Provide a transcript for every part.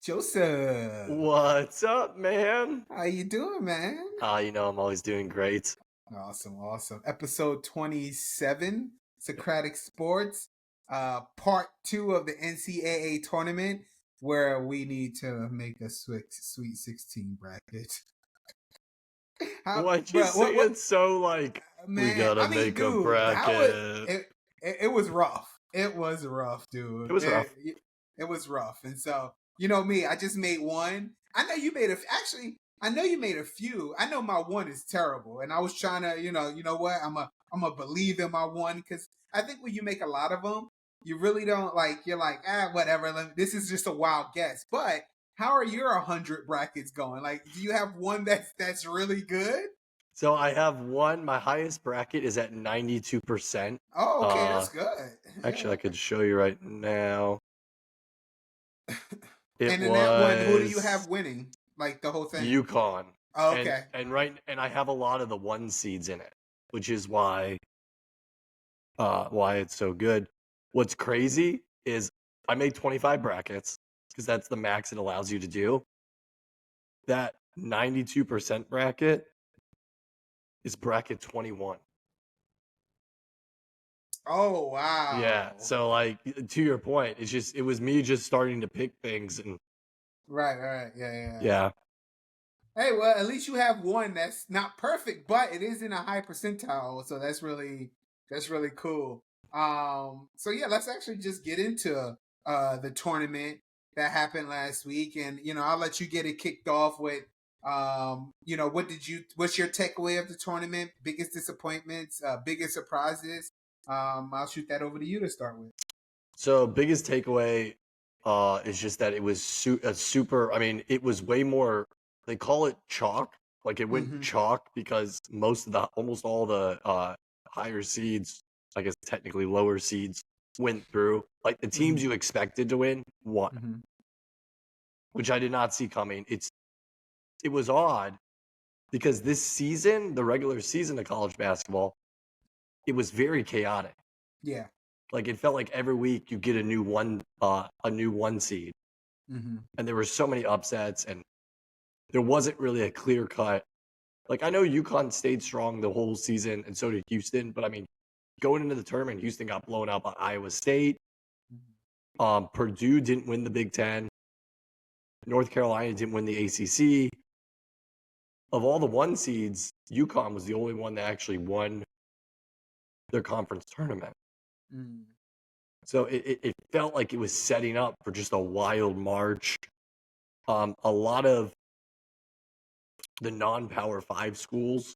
Joseph, What's up, man? how you doing, man? I'm always doing great. Awesome, awesome. Episode 27, Socratic Sports, part two of the NCAA tournament, where we need to make a Sweet 16 bracket. Why'd you Bro, say it so like we man? gotta I mean, make a dude, how it bracket? it was rough. It was rough, It dude. was rough. It was rough, and so you know me, I just made one. I know you made actually. I know you made a few. I know my one is terrible, and I was trying to, you know what? I'm a believe in my one because I think when you make a lot of them, you really don't like. You're like, whatever. This is just a wild guess. But how are your 100 brackets going? Like, do you have one that's really good? So I have one. My highest bracket is at 92%. Oh, okay, that's Uh, good. actually, Yeah. I could show you right now. It And in that one, who do you was have winning? Like the whole thing? UConn, Oh, and okay. and I have a lot of the one seeds in it, which is why it's so good. What's crazy is I make 25 brackets because that's the max it allows you to do. That 92% bracket is bracket 21. Oh, Yeah. wow. So like to your point, it was me just starting to pick things and Right, right. Yeah, yeah. yeah. Hey, well, at least you have one that's not perfect, but it is in a high percentile, so that's really cool. So yeah, let's actually just get into the tournament that happened last week, and I'll let you get it kicked off with what's your takeaway of the tournament? Biggest disappointments, biggest surprises. I'll shoot that over to you to start with. So biggest takeaway is just that it was super. I mean, it was way more. They call it chalk. Like it went Mm-hmm. chalk because almost all the higher seeds, I guess technically lower seeds, went through. Like the teams Mm-hmm. you expected to win won, Mm-hmm. which I did not see coming. It was odd because this season, the regular season of college basketball, it was very chaotic. Yeah. Like it felt like every week you get a new one seed, Mm-hmm. and there were so many upsets, and there wasn't really a clear cut. Like I know UConn stayed strong the whole season, and so did Houston. But I mean, going into the tournament, Houston got blown out by Iowa State. Purdue didn't win the Big Ten. North Carolina didn't win the ACC. Of all the one seeds, UConn was the only one that actually won their conference tournament. Mm-hmm. So it felt like it was setting up for just a wild March. A lot of the non-Power 5 schools,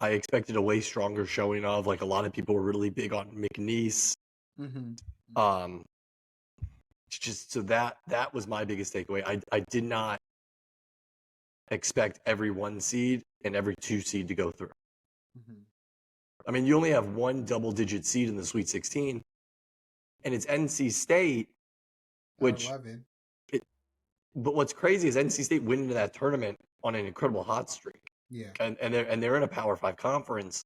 I expected a way stronger showing of. Like a lot of people were really big on McNeese. Mm-hmm. Um, just so that was my biggest takeaway. I did not expect every one seed and every two seed to go through. Mm-hmm. I mean, you only have one double-digit seed in the Sweet 16, and it's NC State, which 11. but what's crazy is NC State went into that tournament on an incredible hot streak. Yeah. And they're in a Power 5 conference.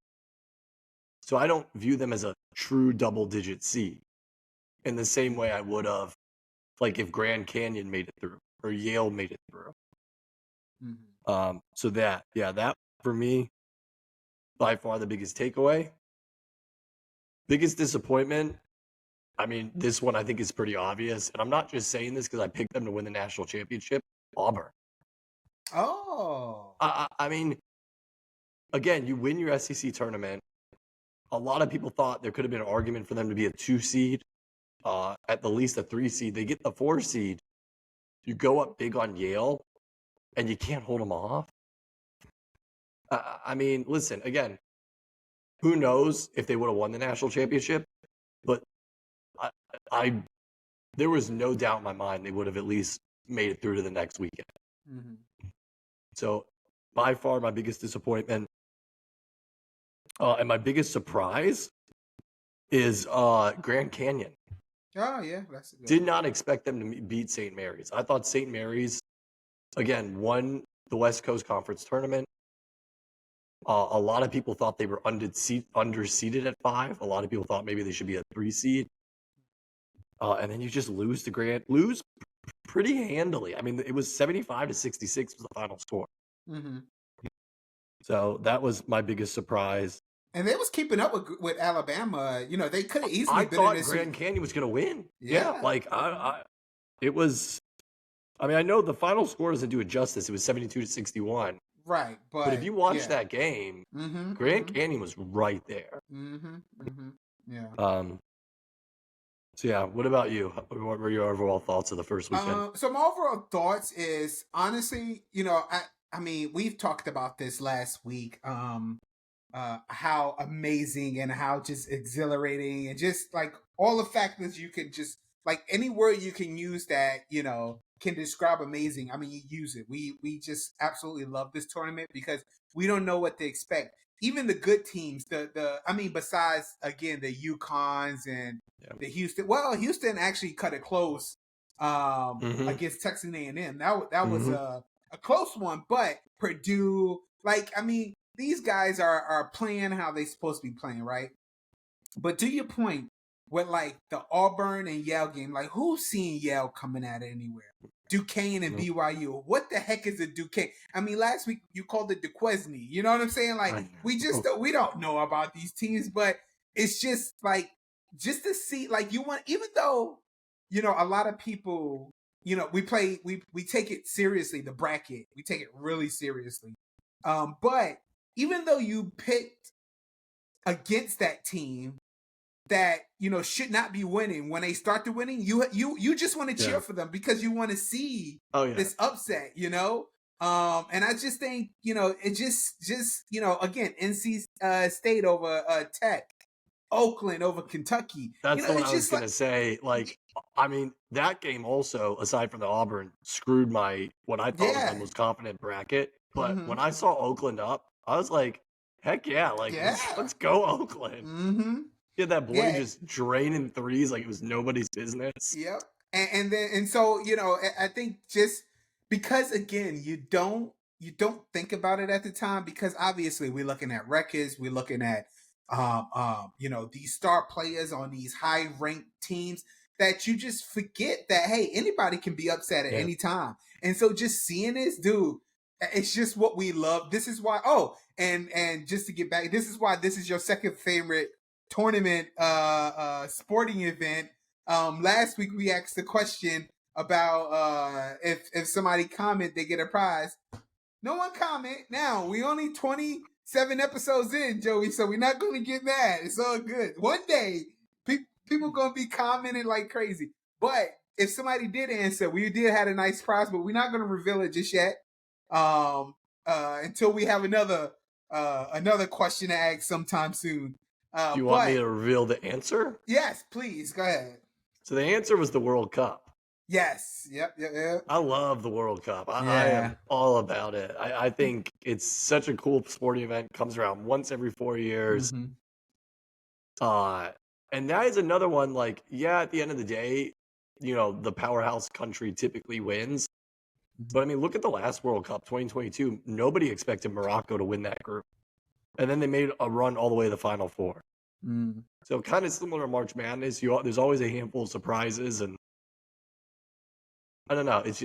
So I don't view them as a true double-digit seed in the same way I would have, like if Grand Canyon made it through or Yale made it through. Mm-hmm. So that for me, by far the biggest takeaway. Biggest disappointment. I mean, this one I think is pretty obvious, and I'm not just saying this because I picked them to win the national championship. Auburn. Oh. I mean, again, you win your SEC tournament. A lot of people thought there could have been an argument for them to be a 2 seed, at the least a 3 seed. They get the 4 seed. You go up big on Yale, and you can't hold them off. I mean, listen, again, who knows if they would have won the national championship, but there was no doubt in my mind they would have at least made it through to the next weekend. Mm-hmm. So, by far, my biggest disappointment and my biggest surprise is Grand Canyon. Oh yeah, that's a good Did one. not expect them to beat St. Mary's. I thought St. Mary's, again, won the West Coast Conference tournament. A lot of people thought they were underseeded at 5. A lot of people thought maybe they should be a 3 seed. And then you just lose pretty handily. I mean, it was 75-66 was the final score. Hmm. So that was my biggest surprise. And they was keeping up with Alabama. You know, they could have easily I been in thought this. Grand Canyon was going to win. Yeah, Yeah. like it was. I mean, I know the final score doesn't do it justice. It was 72-61. Right, But if but you watch yeah. that game, Mm-hmm. Grand Mm-hmm. Canyon was right there. Mm-hmm. Mm-hmm. Yeah. So yeah, what about you? What were your overall thoughts of the first weekend? So my overall thoughts is honestly, you know, I mean, we've talked about this last week. How amazing and how just exhilarating and just like all the factors you can just like any word you can use that can describe amazing. I mean, you use it. We just absolutely love this tournament because we don't know what to expect. Even the good teams, the I mean, besides again the UConns and the Houston. Well, Houston actually cut it close Mm-hmm. against Texas A&M. That was Mm-hmm. a close one, but Purdue, like I mean, these guys are playing how they supposed to be playing, right? But to your point, with like the Auburn and Yale game, like who's seeing Yale coming at it anywhere? Duquesne and BYU. What the heck is a Duquesne? I mean, last week you called it Duquesne. You know what I'm saying? Like we don't know about these teams, but it's just like just to see, like you want, even though a lot of people, we take it seriously. The bracket, we take it really seriously. But even though you picked against that team that should not be winning, when they start to winning, you just want to cheer for them because you want to see this upset, and I just think it just again, NC State over Tech, Oakland over Kentucky. That's the one It's I was just gonna say. Like, I mean, that game also, aside from the Auburn, screwed my what I thought was my yeah. most confident bracket. But Mm-hmm. when I saw Oakland up, I was like, heck yeah, like Yeah. let's go Oakland. Mm-hmm. Yeah, that boy Yeah. just draining threes like it was nobody's business. Yep. And so I think just because again you don't think about it at the time, because obviously we're looking at records, we're looking at these star players on these high ranked teams, that you just forget that hey, anybody can be upset at any time. And so just seeing this dude, it's just what we love. This is why and just to get back, this is why this is your second favorite tournament sporting event. Last week we asked the question about if somebody comment they get a prize. No one comment. Now we only 27 episodes in, Joey, so we're not going to get mad. It's all good. One day people going to be commenting like crazy. But if somebody did answer, we did have a nice prize, but we're not going to reveal it just yet. Until we have another question to ask sometime soon. Do you want me to reveal the answer? Yes, please go ahead. So the answer was the World Cup. Yes. Yep. I love the World Cup. I am all about it. I think it's such a cool sporting event. Comes around once every 4 years. Mm-hmm. And that is another one, like, yeah, at the end of the day, the powerhouse country typically wins. But I mean, look at the last World Cup, 2022. Nobody expected Morocco to win that group. And then they made a run all the way to the Final Four. Mm. So kind of similar to March Madness, there's always a handful of surprises, and I don't know. It's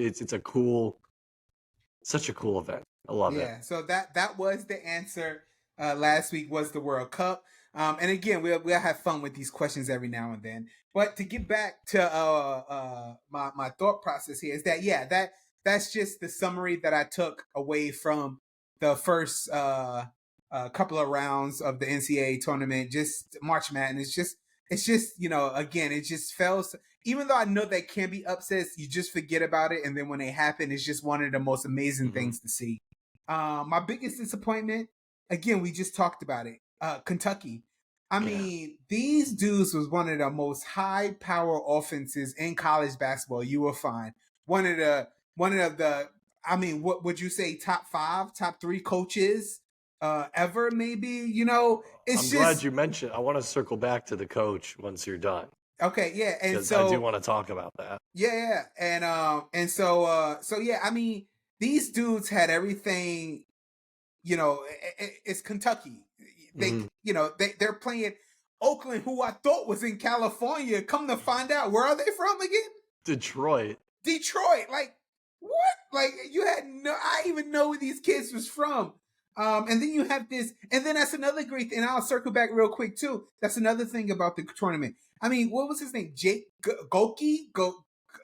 such a cool event. I love it. Yeah. So that was the answer. Last week was the World Cup. And again, we'll have fun with these questions every now and then. But to get back to my thought process here is that that's just the summary that I took away from the first couple of rounds of the NCAA tournament, just March Madness. It's just again, it just felt. Even though I know they can be upsets, you just forget about it, and then when they happen, it's just one of the most amazing things to see. My biggest disappointment, again, we just talked about it. Kentucky. I mean, these dudes was one of the most high power offenses in college basketball you will find. One of the I mean, what would you say, top 5, top 3 coaches ever, maybe? I'm glad you mentioned. I want to circle back to the coach once you're done. Okay, yeah, and so I do want to talk about that. Yeah, and so yeah, I mean, these dudes had everything. It's Kentucky. They, they're playing Oakland, who I thought was in California. Come to find out, where are they from again? Detroit. Detroit. Like what? Like you had no. I didn't even know where these kids was from. And then you have this, and then that's another great thing. And I'll circle back real quick too. That's another thing about the tournament. I mean, what was his name? Jake Goki?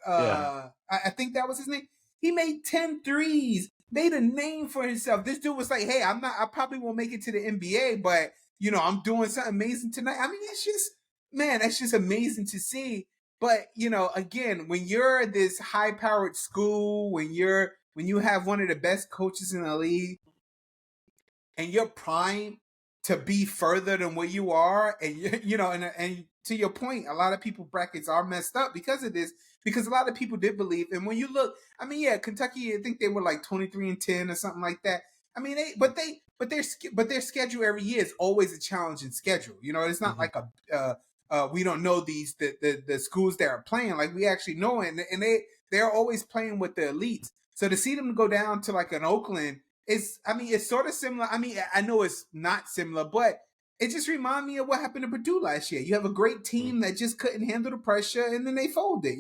Yeah. I think that was his name. He made 10 threes, made a name for himself. This dude was like, hey, I probably won't make it to the NBA, but I'm doing something amazing tonight. I mean, it's just, man, that's just amazing to see. But, again, when you're this high powered school, when you have one of the best coaches in the league, and you're primed to be further than where you are, and and to your point, a lot of people brackets are messed up because of this, because a lot of people did believe. And when you look, I mean, yeah, Kentucky, I think they were like 23-10 or something like that. I mean, their schedule every year is always a challenging schedule. It's not like we don't know the schools that are playing, like we actually know it, and they're always playing with the elites. So to see them go down to like an Oakland, it's sort of similar. I mean, I know it's not similar, but it just reminds me of what happened to Purdue last year. You have a great team that just couldn't handle the pressure, and then they folded,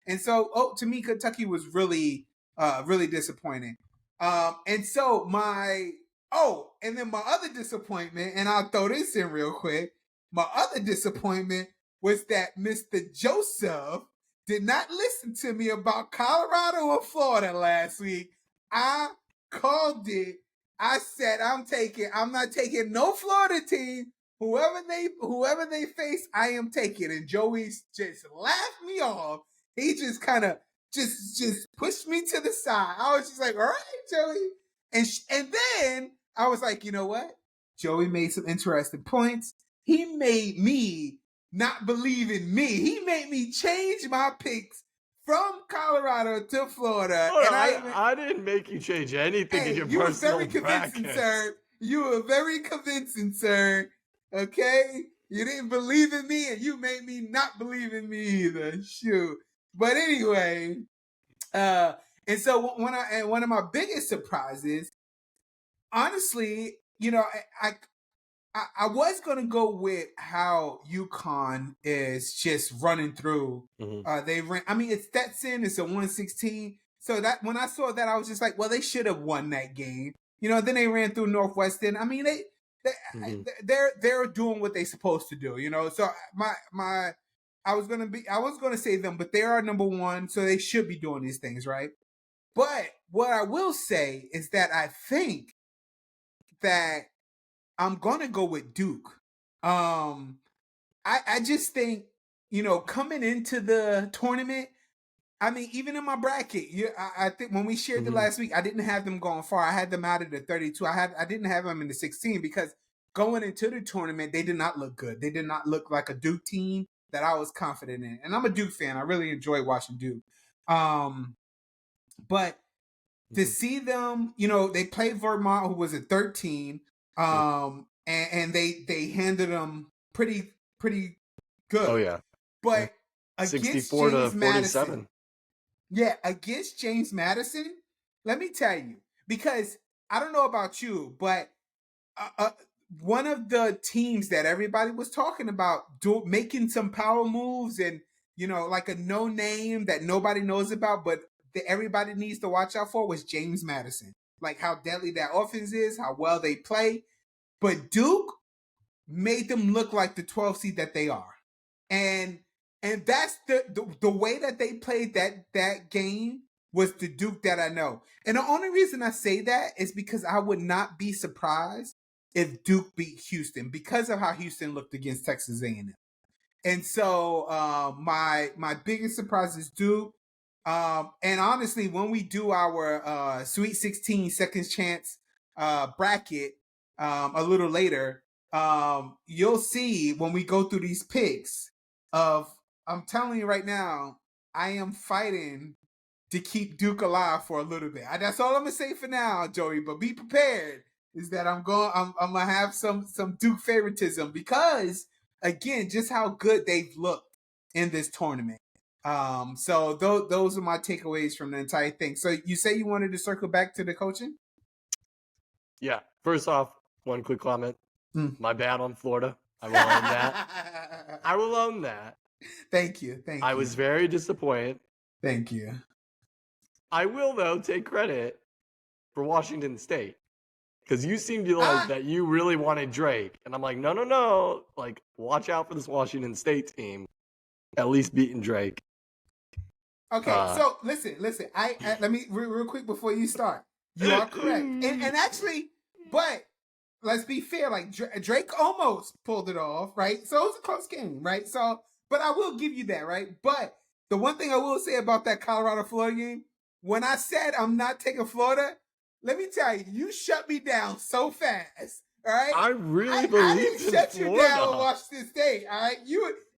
And so, to me, Kentucky was really, really disappointing. And so and then my other disappointment, and I'll throw this in real quick. My other disappointment was that Mr. Joseph did not listen to me about Colorado or Florida last week. I called it. I said I'm not taking no Florida team. Whoever they face, I am taking. And Joey just laughed me off. He just kind of just pushed me to the side. I was just like, all right, Joey. And then I was like, you know what? Joey made some interesting points. He made me not believe in me. He made me change my picks from Colorado to Florida. Oh, and I didn't make you change anything in your personal bracket. You were very convincing, sir. You were very convincing, sir. Okay? You didn't believe in me, and you made me not believe in me either. Shoot. But anyway, and so one of my biggest surprises, honestly, I was gonna go with how UConn is just running through. They ran. I mean, it's Stetson. It's a 116. So that when I saw that, I was just like, well, they should have won that game. Then they ran through Northwestern. I mean, they're doing what they're supposed to do. So I was gonna say them, but they are number one, so they should be doing these things, right? But what I will say is that I think that I'm gonna go with Duke. I just think, coming into the tournament, I mean, even in my bracket, I think when we shared the last week, I didn't have them going far. I had them out of the 32. I didn't have them in the 16 because going into the tournament, they did not look good. They did not look like a Duke team that I was confident in. And I'm a Duke fan. I really enjoy watching Duke. But to see them, they played Vermont, who was at 13. And they handled them pretty good. Oh yeah. But against 64 James to 47. Madison, against James Madison, let me tell you, because I don't know about you, but one of the teams that everybody was talking about making some power moves and like a no name that nobody knows about, but that everybody needs to watch out for was James Madison. Like how deadly that offense is, how well they play. But Duke made them look like the 12 seed that they are. And that's the way that they played that game was the Duke that I know. And the only reason I say that is because I would not be surprised if Duke beat Houston because of how Houston looked against Texas A&M. And so my biggest surprise is Duke. And honestly, when we do our Sweet 16 second chance bracket a little later, you'll see when we go through these picks I'm telling you right now, I am fighting to keep Duke alive for a little bit. That's all I'm gonna say for now, Joey. But be prepared. Is that I'm gonna have some Duke favoritism because again, just how good they've looked in this tournament. So those are my takeaways from the entire thing. So you say you wanted to circle back to the coaching? Yeah. First off, one quick comment. My bad on Florida. I will own that. I will own that. Thank you. I was very disappointed. Thank you. I will, though, take credit for Washington State. Because you seem to Ah, that you really wanted Drake. And I'm like, no, no, no. Like, watch out for this Washington State team. At least beating Drake. okay, so listen. Let me real quick before you start. You are correct, and actually, but let's be fair. Like Drake almost pulled it off, right? So it was a close game, right? So, but I will give you that, right? But the one thing I will say about that Colorado Florida game, when I said I'm not taking Florida, let me tell you, you shut me down so fast. All right, I really I believed didn't in shut you down with Florida. Washington State. All right,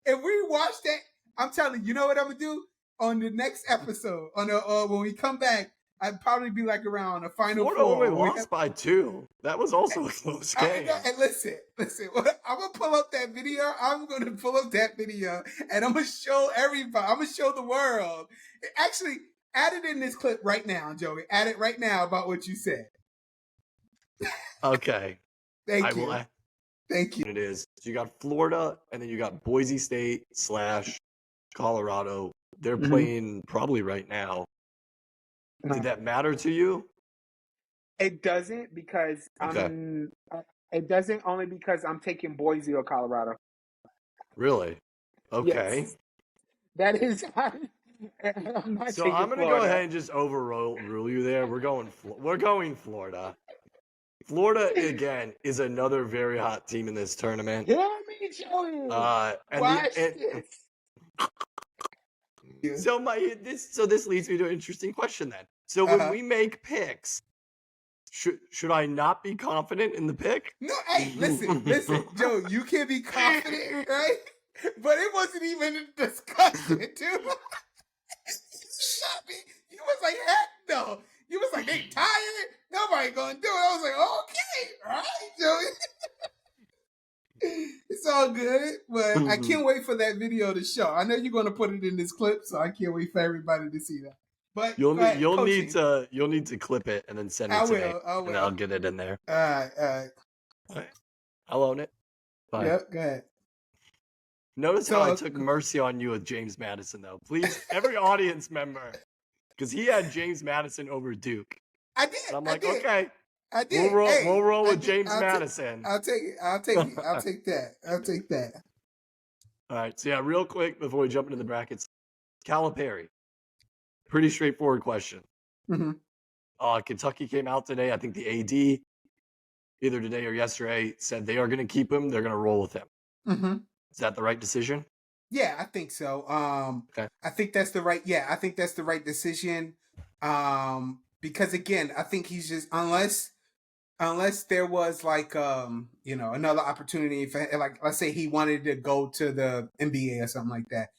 if we watch that, I'm telling you, you know what I'm gonna do on the next episode. On the when we come back, I'd probably be like around the final Florida four. only lost by 2. That was also a close game. And listen. I'm gonna pull up that video. I'm gonna pull up that video, and I'm gonna show everybody. I'm gonna show the world. Actually, add it in this clip right now, Joey. Add it right now about what you said. Okay. Thank you. Thank you. It is. So you got Florida, and then you got Boise State / Colorado. They're playing probably right now. Did that matter to you? It doesn't because it doesn't only because I'm taking Boise or Colorado. Really? Okay. Yes. That is. I'm not So taking I'm gonna Florida. go ahead and just rule you there. We're going Florida. Florida again is another very hot team in this tournament. Hear me, Joey. Watch this. So this leads me to an interesting question then. So when we make picks, should I not be confident in the pick? No, hey, listen, Joe, you can be confident, right? But it wasn't even a discussion, dude. You shot me. You was like, heck no. You was like, they tired. Nobody gonna do it. I was like, okay, right, Joey. It's all good, but I can't wait for that video to show. I know you're gonna put it in this clip, so I can't wait for everybody to see that. But you'll need to clip it and then send it to me, and I'll get it in there. All right. I'll own it. Fine. Yep, go ahead. Notice how I took mercy on you with James Madison, though. Please, every audience member, because he had James Madison over Duke. I did. And I'm like, okay. I did. We'll roll with James Madison. I'll take it. I'll take that. All right. So yeah, real quick before we jump into the brackets, Calipari. Pretty straightforward question. Kentucky came out today. I think the AD, either today or yesterday, said they are going to keep him. They're going to roll with him. Is that the right decision? Yeah, I think so. Okay. I think that's the right. Yeah, I think that's the right decision. Because again, I think he's just unless there was like another opportunity for, like, let's say he wanted to go to the NBA or something like that.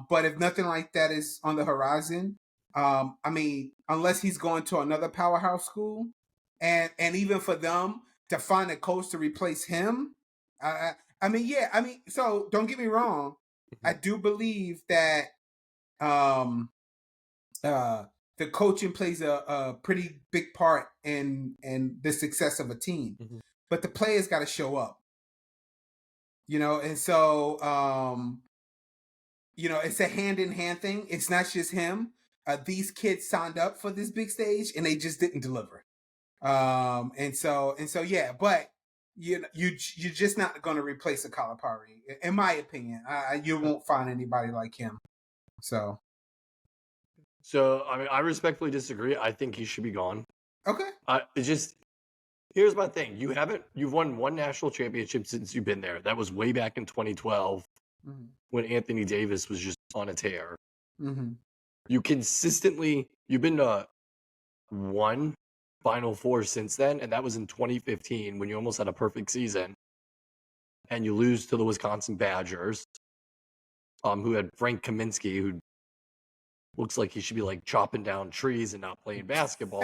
But if nothing like that is on the horizon, I mean, unless he's going to another powerhouse school, and even for them to find a coach to replace him, so don't get me wrong, I do believe that the coaching plays a pretty big part in the success of a team, but the players got to show up, and so it's a hand-in-hand thing. It's not just him. These kids signed up for this big stage and they just didn't deliver. And so yeah, but you're just not going to replace a Calipari, in my opinion. You won't find anybody like him. So I mean, I respectfully disagree. I think he should be gone. Okay. Here's my thing. You've won one national championship since you've been there. That was way back in 2012 when Anthony Davis was just on a tear. You've been to one Final Four since then, and that was in 2015 when you almost had a perfect season. And you lose to the Wisconsin Badgers, who had Frank Kaminsky, who looks like he should be like chopping down trees and not playing basketball.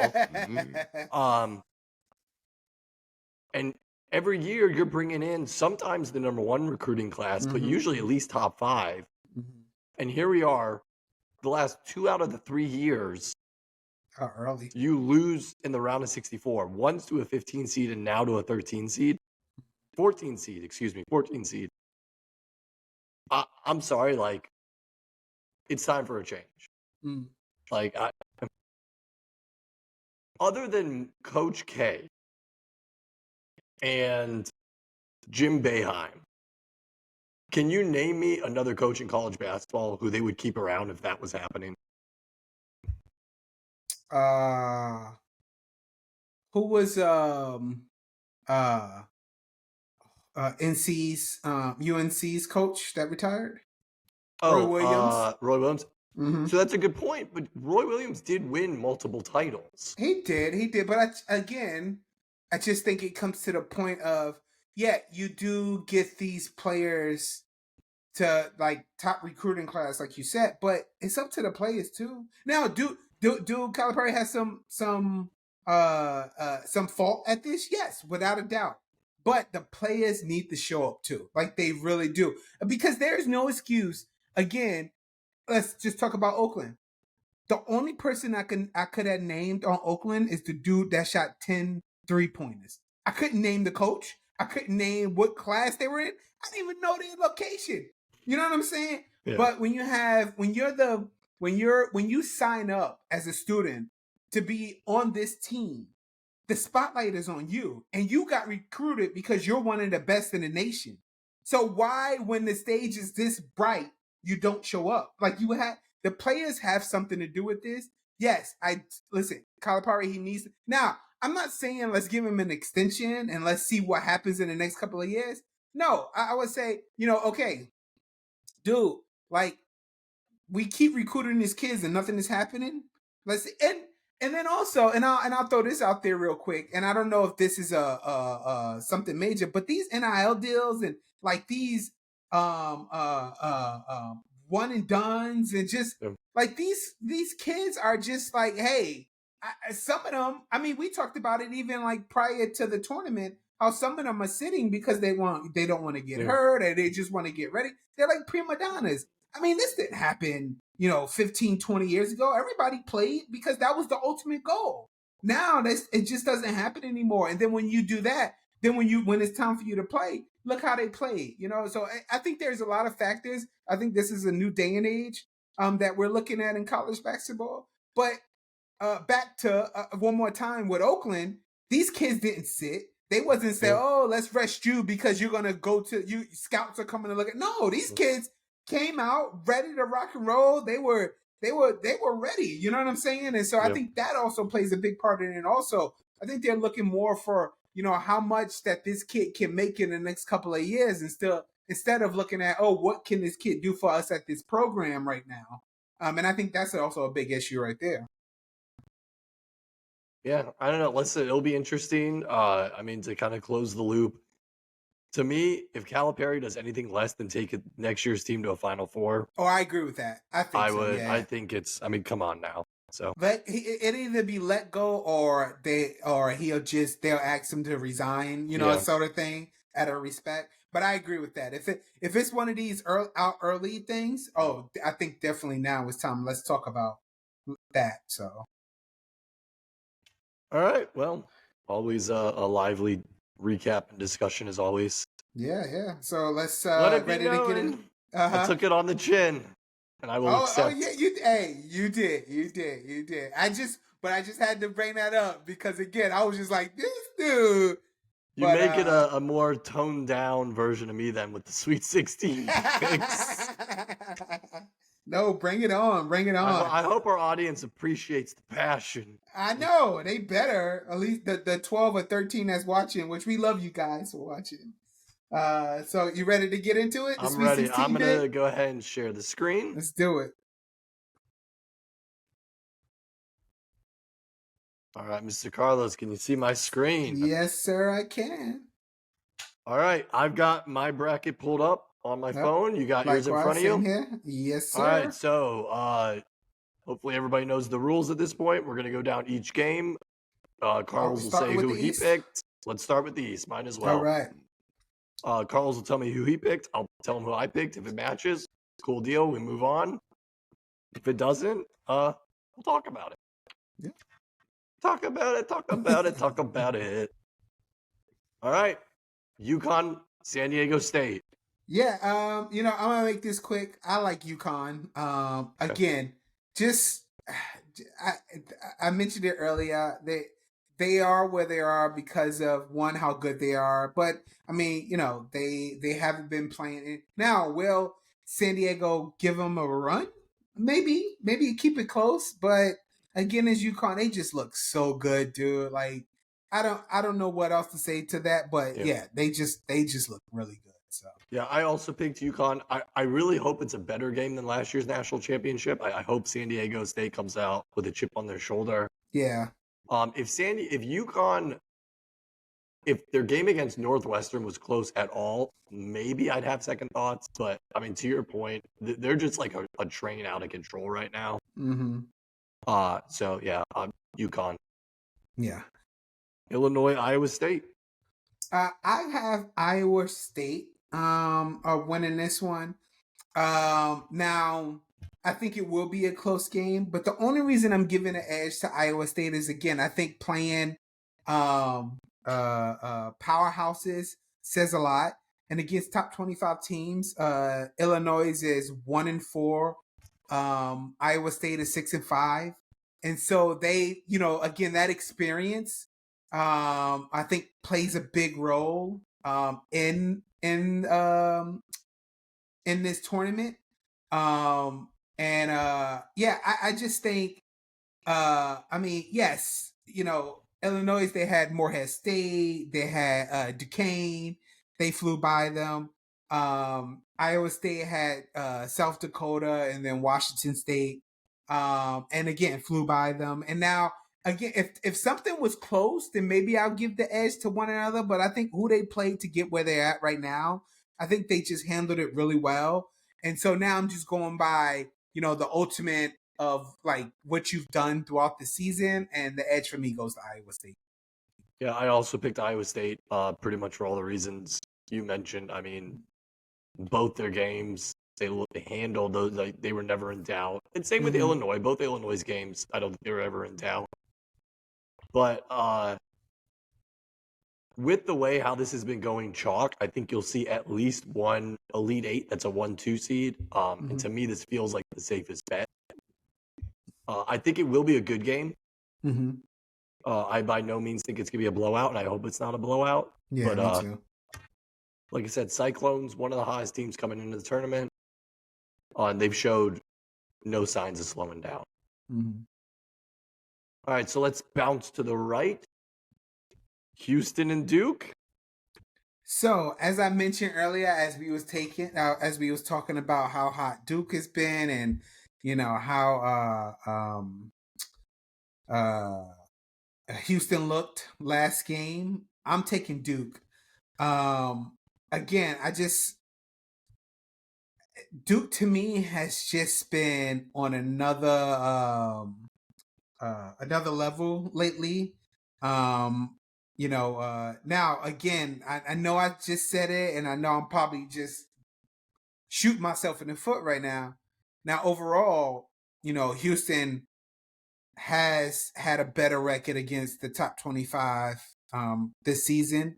And every year you're bringing in sometimes the number one recruiting class, but usually at least top 5. And here we are, the last 2 out of the 3 years. How early? You lose in the round of 64, once to a 15 seed and now to a 14 seed. 14 seed. I'm sorry, like, it's time for a change. Like, other than Coach K and Jim Boeheim, can you name me another coach in college basketball who they would keep around if that was happening? Who was NC's UNC's coach that retired? Roy Williams. Roy Williams. Mm-hmm. So that's a good point. But Roy Williams did win multiple titles. He did. But I just think it comes to the point of, yeah, you do get these players to like top recruiting class, like you said, but it's up to the players too. Now, do Calipari has some fault at this? Yes, without a doubt. But the players need to show up too, like they really do, because there's no excuse. Again, let's just talk about Oakland. The only person I could have named on Oakland is the dude that shot 10 3-pointers. I couldn't name the coach. I couldn't name what class they were in. I didn't even know their location. You know what I'm saying? Yeah. But when you sign up as a student to be on this team, the spotlight is on you, and you got recruited because you're one of the best in the nation. So why, when the stage is this bright, you don't show up? Like, the players have something to do with this. Yes, listen, Calipari, he needs to. Now, I'm not saying let's give him an extension and let's see what happens in the next couple of years. No, I would say, okay, dude, like, we keep recruiting these kids and nothing is happening. And then also, and I'll throw this out there real quick. And I don't know if this is something major, but these NIL deals and like these one and dones, and just like these kids are just like, hey, some of them. I mean, we talked about it even like prior to the tournament, how some of them are sitting because they don't want to get hurt, or they just want to get ready. They're like prima donnas. I mean, this didn't happen, 15, 20 years ago. Everybody played because that was the ultimate goal. Now it just doesn't happen anymore. And then when you do that, then when it's time for you to play, look how they play. So I think there's a lot of factors. I think this is a new day and age that we're looking at in college basketball. But back to one more time with Oakland, these kids didn't sit. They wasn't say, oh, let's rest you because you're gonna go to you. Scouts are coming to look at. No, these kids came out ready to rock and roll. They were ready. You know what I'm saying? And so I think that also plays a big part in it. And also, I think they're looking more for how much that this kid can make in the next couple of years, and instead of looking at, oh, what can this kid do for us at this program right now? And I think that's also a big issue right there. Yeah, I don't know. Listen, it'll be interesting. I mean, to kind of close the loop, to me, if Calipari does anything less than take next year's team to a Final Four, I agree with that. I would. Yeah. I think it's. I mean, come on now. So it either be let go or they'll ask him to resign. Sort of thing out of respect. But I agree with that. If it's one of these early things, I think definitely now is time. Let's talk about that. So. All right. Well, always a lively recap and discussion as always. Yeah. So let's ready to get in. I took it on the chin, and I will accept. Oh yeah, you did. I just had to bring that up because again, I was just like, this dude. You make it a more toned down version of me then with the Sweet 16 picks. No, bring it on. I hope our audience appreciates the passion. I know. They better. At least the 12 or 13 that's watching, which we love you guys for watching. So you ready to get into it? I'm ready. I'm going to go ahead and share the screen. Let's do it. All right, Mr. Carlos, can you see my screen? Yes, sir, I can. All right, I've got my bracket pulled up on my phone. You got yours in front of you? Here. Yes, sir. All right, so hopefully everybody knows the rules at this point. We're going to go down each game. Carlos will say who he picked. Let's start with the East. Mine as well. All right. Carlos will tell me who he picked. I'll tell him who I picked. If it matches, cool deal. We move on. If it doesn't, we'll talk about it. Yeah. Talk about it. All right. UConn, San Diego State. Yeah, I'm gonna make this quick. I like UConn. Again, just I, I mentioned it earlier. They are where they are because of one how good they are, but I mean, they haven't been playing it. Now. Will San Diego give them a run? Maybe keep it close, but again, as UConn, they just look so good, dude. Like I don't know what else to say to that, but Yeah. yeah, they just look really good. So Yeah, I also picked UConn. I really hope it's a better game than last year's national championship. I hope San Diego State comes out with a chip on their shoulder. yeah. If UConn, if their game against Northwestern was close at all, maybe I'd have second thoughts. But I mean, to your point, they're just like a train out of control right now. Mm-hmm. So yeah, UConn, Yeah. Illinois, Iowa State. I have Iowa State winning this one. Now I think it will be a close game, but the only reason I'm giving an edge to Iowa State is again I think playing powerhouses says a lot, and against top 25 teams, Illinois is 1-4, Iowa State is 6-5, and so they again that experience I think plays a big role in this tournament. And yeah, I just think I mean, yes, Illinois, they had Morehead State, they had Duquesne, they flew by them. Iowa State had South Dakota and then Washington State. And again flew by them. And now again, if something was close, then maybe I'll give the edge to one another. But I think who they played to get where they're at right now, I think they just handled it really well. And so now I'm just going by, the ultimate of like what you've done throughout the season, and the edge for me goes to Iowa State. Yeah, I also picked Iowa State pretty much for all the reasons you mentioned. I mean, both their games, they handled those, like, they were never in doubt. And same with Illinois. Both Illinois' games, I don't think they were ever in doubt. But with the way how this has been going chalk, I think you'll see at least one Elite Eight that's a 1-2 seed. And to me, this feels like the safest bet. I think it will be a good game. I by no means think it's going to be a blowout, and I hope it's not a blowout. Yeah, but, me too. Like I said, Cyclones, one of the hottest teams coming into the tournament. And they've showed no signs of slowing down. All right, so let's bounce to the right. Houston and Duke. So, as I mentioned earlier, as we was talking about how hot Duke has been, and how Houston looked last game, I'm taking Duke. Again, Duke to me has just been on another level lately. Now again, I know I just said it, and I know I'm probably just shooting myself in the foot right now. Now overall, Houston has had a better record against the top 25 this season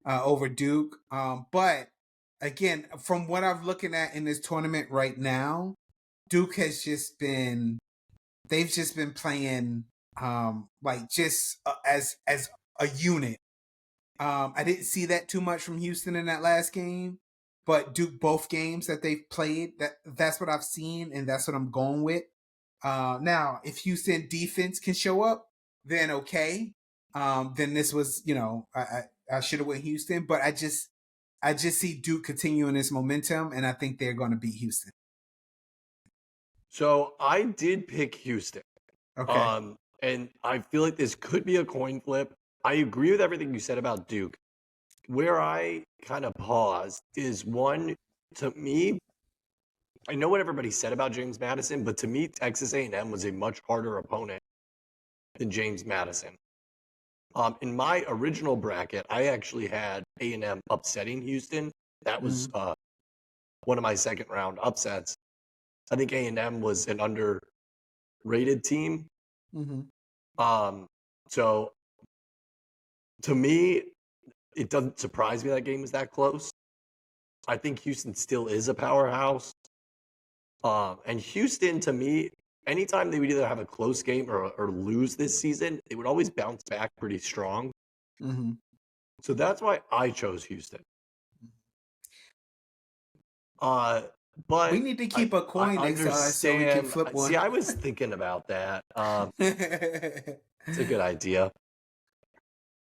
over Duke. But again, from what I'm looking at in this tournament right now, Duke has they've just been playing like just as a unit. I didn't see that too much from Houston in that last game, but Duke both games that they've played, that's what I've seen, and that's what I'm going with. Now, if Houston defense can show up, then okay. Then this was, I should have went Houston, but I just see Duke continuing this momentum, and I think they're going to beat Houston. So I did pick Houston. Okay. And I feel like this could be a coin flip. I agree with everything you said about Duke. Where I kind of paused is one, to me, I know what everybody said about James Madison, but to me, Texas A&M was a much harder opponent than James Madison. In my original bracket, I actually had A&M upsetting Houston. That was one of my second round upsets. I think A&M was an underrated team. So to me, it doesn't surprise me that game is that close. I think Houston still is a powerhouse. And Houston, to me, anytime they would either have a close game or lose this season, they would always bounce back pretty strong. Mhm. So that's why I chose Houston. Uh, We but need to I keep a I coin next to us so we can understand. flip See, one. I was thinking about that. It's a good idea.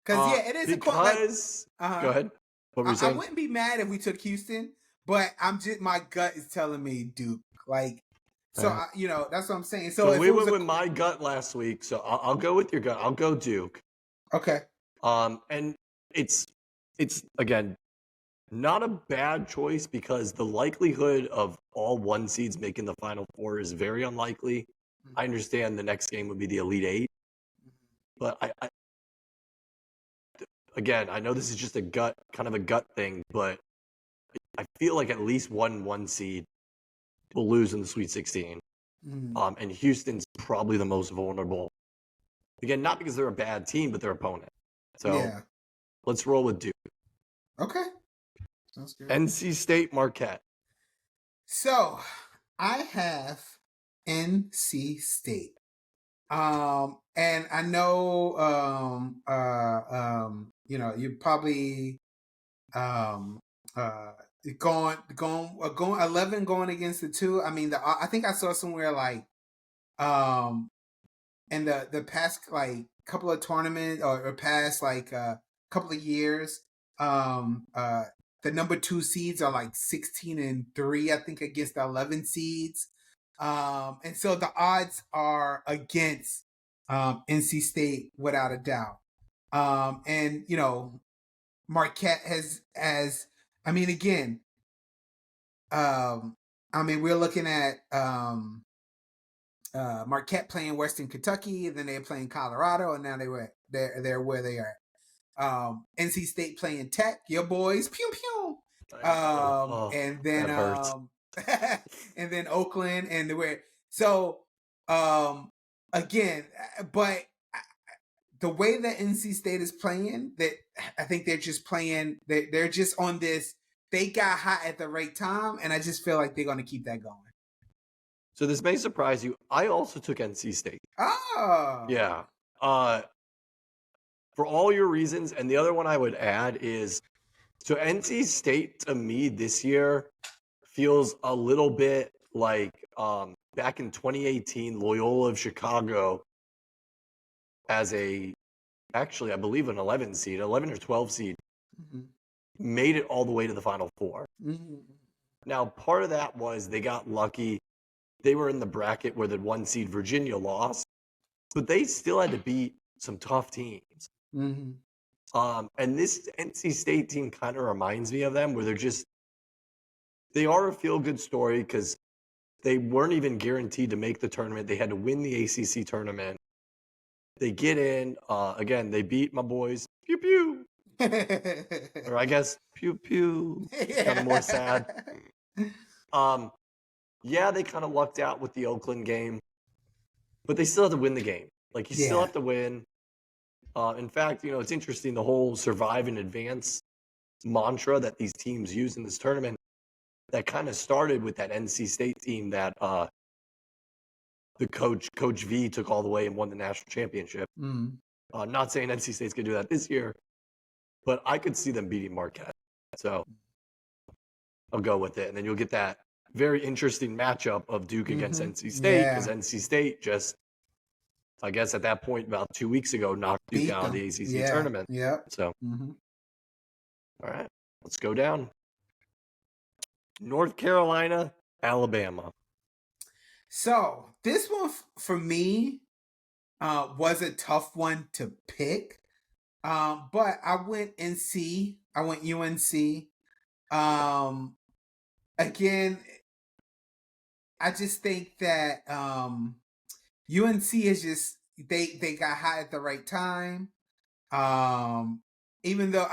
Cause yeah, it is a coin. Like, Because go uh-huh. ahead. What were you I saying? wouldn't be mad if we took Houston, but I'm just my gut is telling me Duke. Like, so Alright. that's what I'm saying. So So if we it was went a with my gut last week, so I'll go with your gut. I'll go Duke. okay, And it's again not a bad choice because the likelihood of all one seeds making the Final Four is very unlikely. I understand the next game would be the Elite Eight, but again, I know this is just a kind of a gut thing, but I feel like at least one seed will lose in the Sweet 16. And Houston's probably the most vulnerable. Again, not because they're a bad team, but their opponent. So yeah, let's roll with Duke. okay, sounds good. NC State Marquette. So I have NC State. And I know, you're probably, um, uh, going 11 going against the 2. I mean, I think I saw somewhere like, um, in the past like couple of tournaments or past like couple of years, um, uh, the number 2 seeds are like 16-3, I think, against the 11 seeds. And so the odds are against NC State without a doubt. And Marquette has I mean again, we're looking at Marquette playing Western Kentucky, and then they're playing Colorado, and now they're where they are. NC State playing Tech, your boys, pew pew. I know. And then That hurts. and then Oakland and where. So um, again, but the way that NC State is playing, that I think they're just playing. They're just on this. They got hot at the right time, and I just feel like they're going to keep that going. So this may surprise you. I also took NC State. Oh, Yeah. Uh, for all your reasons, and the other one I would add is so NC State to me this year feels a little bit like back in 2018, Loyola of Chicago as actually I believe an 11 seed, 11 or 12 seed, mm-hmm. made it all the way to the Final Four. Mm-hmm. Now, part of that was they got lucky. They were in the bracket where the 1 seed Virginia lost, but they still had to beat some tough teams. Mm-hmm. And this NC State team kind of reminds me of them, where they are a feel-good story because they weren't even guaranteed to make the tournament. They had to win the ACC tournament. They get in. Again, they beat my boys. Pew pew. Or I guess pew pew. It's kind of more sad. Yeah, they kind of lucked out with the Oakland game, but they still have to win the game. Like you still Yeah. have to win. In fact, it's interesting, the whole survive and advance mantra that these teams use in this tournament that kind of started with that NC State team that the Coach V took all the way and won the national championship. Mm. Not saying NC State's going to do that this year, but I could see them beating Marquette. So I'll go with it. And then you'll get that very interesting matchup of Duke against NC State because NC State just, I guess at that point about 2 weeks ago, knocked Duke out of the ACC tournament. Yeah. So, all right, let's go down. North Carolina, Alabama. So this one for me was a tough one to pick. But I went NC. I went UNC. Again, I just think that UNC is just they got hot at the right time. Even though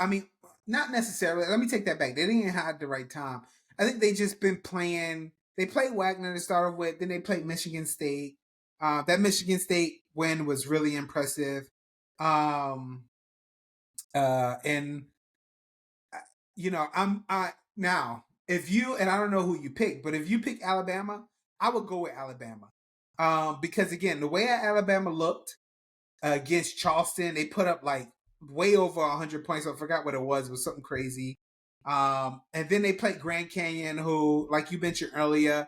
not necessarily. Let me take that back. They didn't get hot at the right time. I think they just been playing. They played Wagner to start off with. Then they played Michigan State. That Michigan State win was really impressive. And now if you, and I don't know who you pick, but if you pick Alabama, I would go with Alabama. Because again, the way Alabama looked against Charleston, they put up like way over 100 points. I forgot what it was. It was something crazy. And then they played Grand Canyon, who, like you mentioned earlier,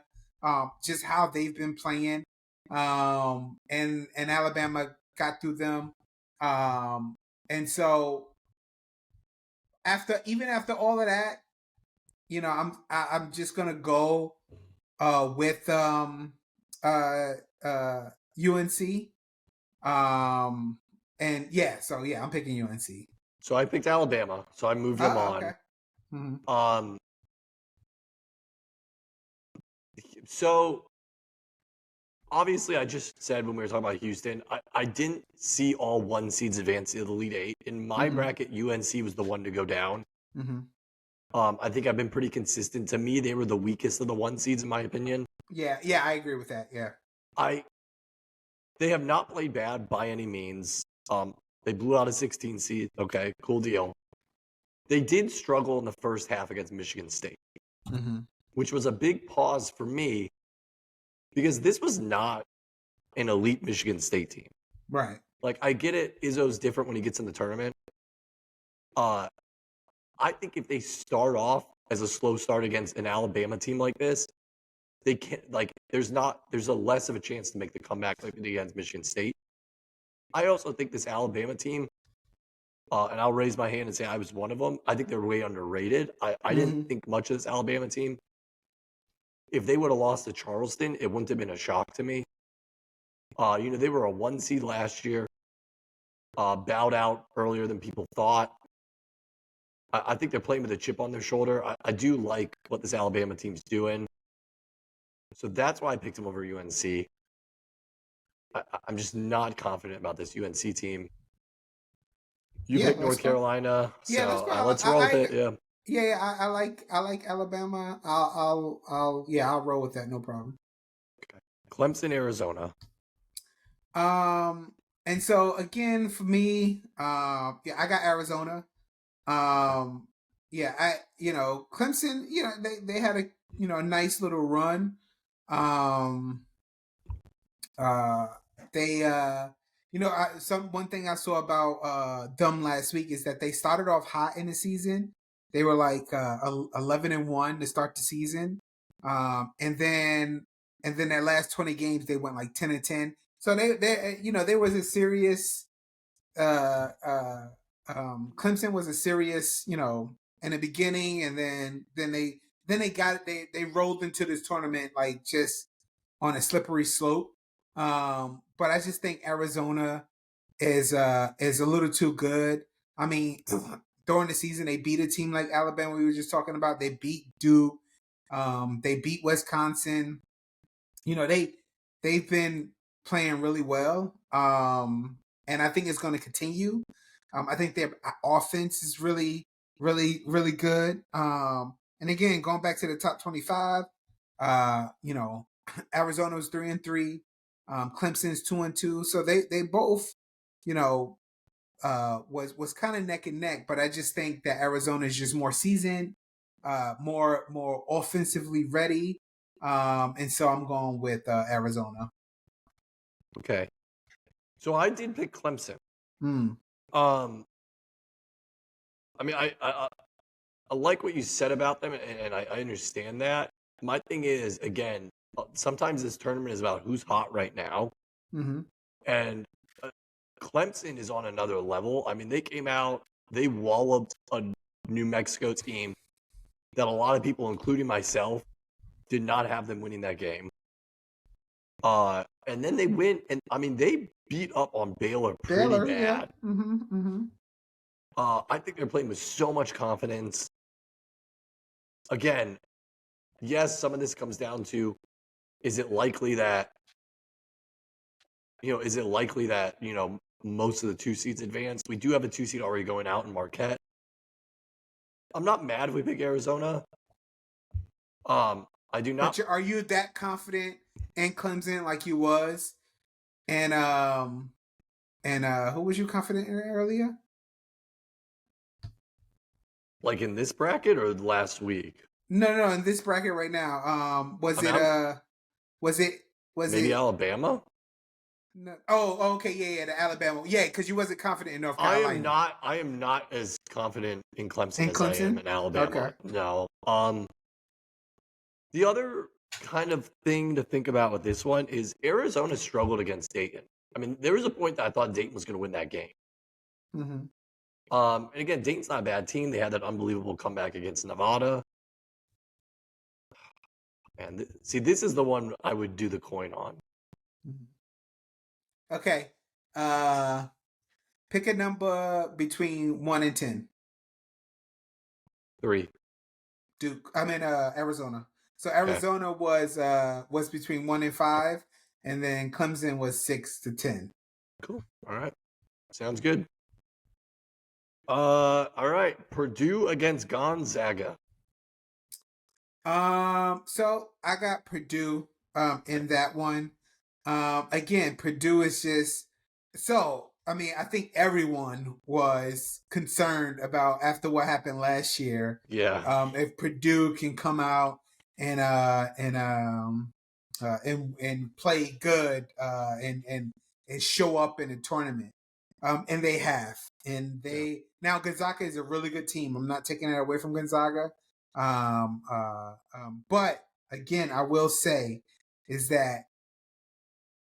just how they've been playing. And Alabama got through them. And so after all of that, I'm just gonna go with UNC. And yeah, so yeah, I'm picking UNC. So I picked Alabama. So I moved them on. Okay. Mm-hmm. So obviously, I just said when we were talking about Houston, I didn't see all 1 seeds advance to the Elite Eight. In my bracket, UNC was the one to go down. I think I've been pretty consistent. To me, they were the weakest of the 1 seeds, in my opinion. Yeah, I agree with that. Yeah. They have not played bad by any means. They blew out a 16 seed. Okay, cool deal. They did struggle in the first half against Michigan State, which was a big pause for me because this was not an elite Michigan State team. Right. Like, I get it. Izzo's different when he gets in the tournament. I think if they start off as a slow start against an Alabama team like this, they can't, like, there's a less of a chance to make the comeback like they did against Michigan State. I also think this Alabama team, and I'll raise my hand and say I was one of them, I think they're way underrated. I didn't think much of this Alabama team. If they would have lost to Charleston, it wouldn't have been a shock to me. They were a 1 seed last year, bowed out earlier than people thought. I think they're playing with a chip on their shoulder. I do like what this Alabama team's doing. So that's why I picked them over UNC. I'm just not confident about this UNC team. You picked North Carolina, so let's roll with it. Yeah. Yeah, I like Alabama. I'll roll with that, no problem. Okay. Clemson, Arizona. And so again for me, I got Arizona. Clemson, they had a nice little run. One thing I saw about them last week is that they started off hot in the season. They were like 11-1 to start the season, and then their last 20 games they went like 10-10. So they there was a serious. Clemson was a serious in the beginning, and then they got they rolled into this tournament like just on a slippery slope. But I just think Arizona is a little too good. I mean, during the season they beat a team like Alabama. We were just talking about. They beat Duke. They beat Wisconsin. They've been playing really well. And I think it's going to continue. I think their offense is really, really, really good. And again, going back to the top 25, Arizona's 3-3. Clemson's 2-2. So they both, was kind of neck and neck. But I just think that Arizona is just more seasoned, more offensively ready. And so I'm going with Arizona. Okay. So I did pick Clemson. I mean, I like what you said about them, and I understand that. My thing is, again, sometimes this tournament is about who's hot right now. And Clemson is on another level. I mean, they came out, they walloped a New Mexico team that a lot of people, including myself, did not have them winning that game. And then they win, and I mean, they beat up on Baylor pretty bad. Yeah. I think they're playing with so much confidence. Again, yes, some of this comes down to, is it likely that most of the 2 seeds advance? We do have a 2 seed already going out in Marquette. I'm not mad if we pick Arizona. I do not. But are you that confident in Clemson like you was? And who was you confident in earlier? Like in this bracket or last week? No, in this bracket right now. Was it Was Maybe it? Alabama. No, oh, okay, yeah, the Alabama, yeah, because you wasn't confident in North Carolina I am not as confident in Clemson and as I am Clemson. in Alabama. Okay. No. The other kind of thing to think about with this one is Arizona struggled against Dayton. I mean, there was a point that I thought Dayton was going to win that game. Mm-hmm. And again, Dayton's not a bad team. They had that unbelievable comeback against Nevada. And see, this is the one I would do the coin on. Okay. Pick a number between 1 and 10. 3. Duke. I mean, Arizona. So Okay. Arizona was between 1 and 5, and then Clemson was 6 to 10. Cool. All right. Sounds good. All right. Purdue against Gonzaga. So I got Purdue in that one. Again, Purdue is just so. I mean, I think everyone was concerned about after what happened last year. Yeah. If Purdue can come out and play good and show up in a tournament. And they have. And now Gonzaga is a really good team. I'm not taking it away from Gonzaga. But again, I will say is that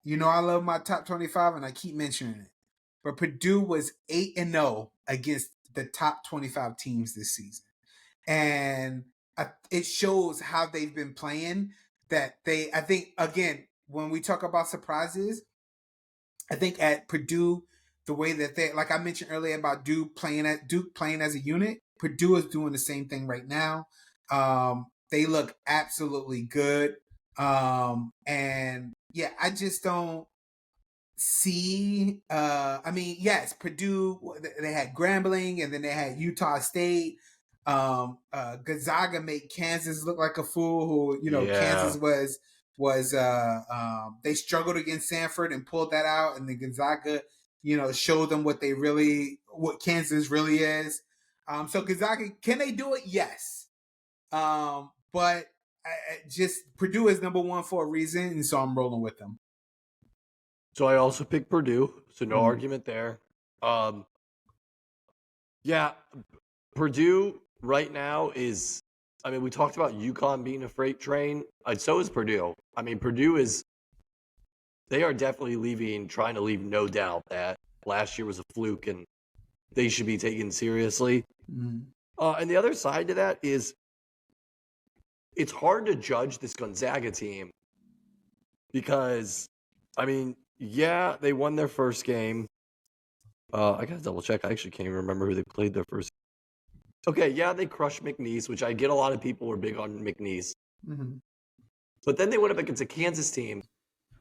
I love my top 25 and I keep mentioning it. But Purdue was 8-0 against the top 25 teams this season. And it shows how they've been playing I think, again, when we talk about surprises, I think at Purdue, the way that they, like I mentioned earlier about Duke playing as a unit, Purdue is doing the same thing right now. They look absolutely good. And yeah, I just don't see. I mean, yes, Purdue, they had Grambling and then they had Utah State. Gonzaga made Kansas look like a fool. Who Kansas was they struggled against Sanford and pulled that out, and then Gonzaga showed them what Kansas really is. So Gonzaga, can they do it? Yes. But just Purdue is number one for a reason, and so I'm rolling with them. So I also picked Purdue, so no argument there. Yeah, Purdue right now is, I mean, we talked about UConn being a freight train. So is Purdue. I mean, they are definitely trying to leave no doubt that last year was a fluke and they should be taken seriously. And the other side to that is it's hard to judge this Gonzaga team because, I mean, yeah, they won their first game. I gotta double check. I actually can't even remember who they played their first. Okay, yeah, they crushed McNeese, which I get a lot of people were big on McNeese. But then they went up against a Kansas team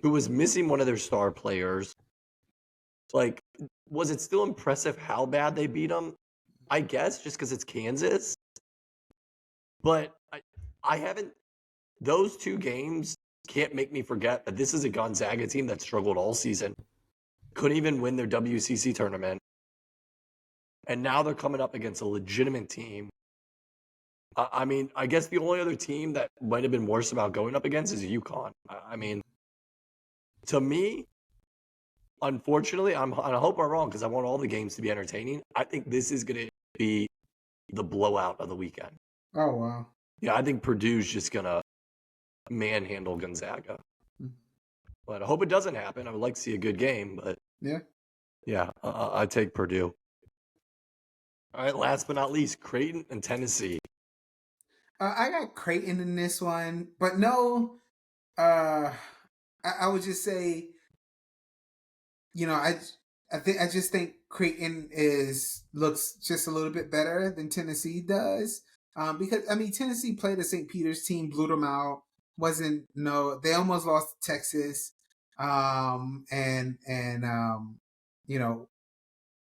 who was missing one of their star players. Like, was it still impressive how bad they beat them? I guess, just because it's Kansas. But I haven't. Those two games can't make me forget that this is a Gonzaga team that struggled all season. Couldn't even win their WCC tournament. And now they're coming up against a legitimate team. I mean, I guess the only other team that might have been worse about going up against is UConn. I mean, to me, unfortunately, I hope I'm wrong because I want all the games to be entertaining. I think this is going to be the blowout of the weekend. Oh, wow. Yeah, I think Purdue's just going to manhandle Gonzaga. But I hope it doesn't happen. I would like to see a good game, but yeah, I take Purdue. All right, last but not least, Creighton and Tennessee. I got Creighton in this one, but no, I would just say, I just think Creighton looks just a little bit better than Tennessee does. Because I mean, Tennessee played a St. Peter's team, blew them out. They almost lost to Texas.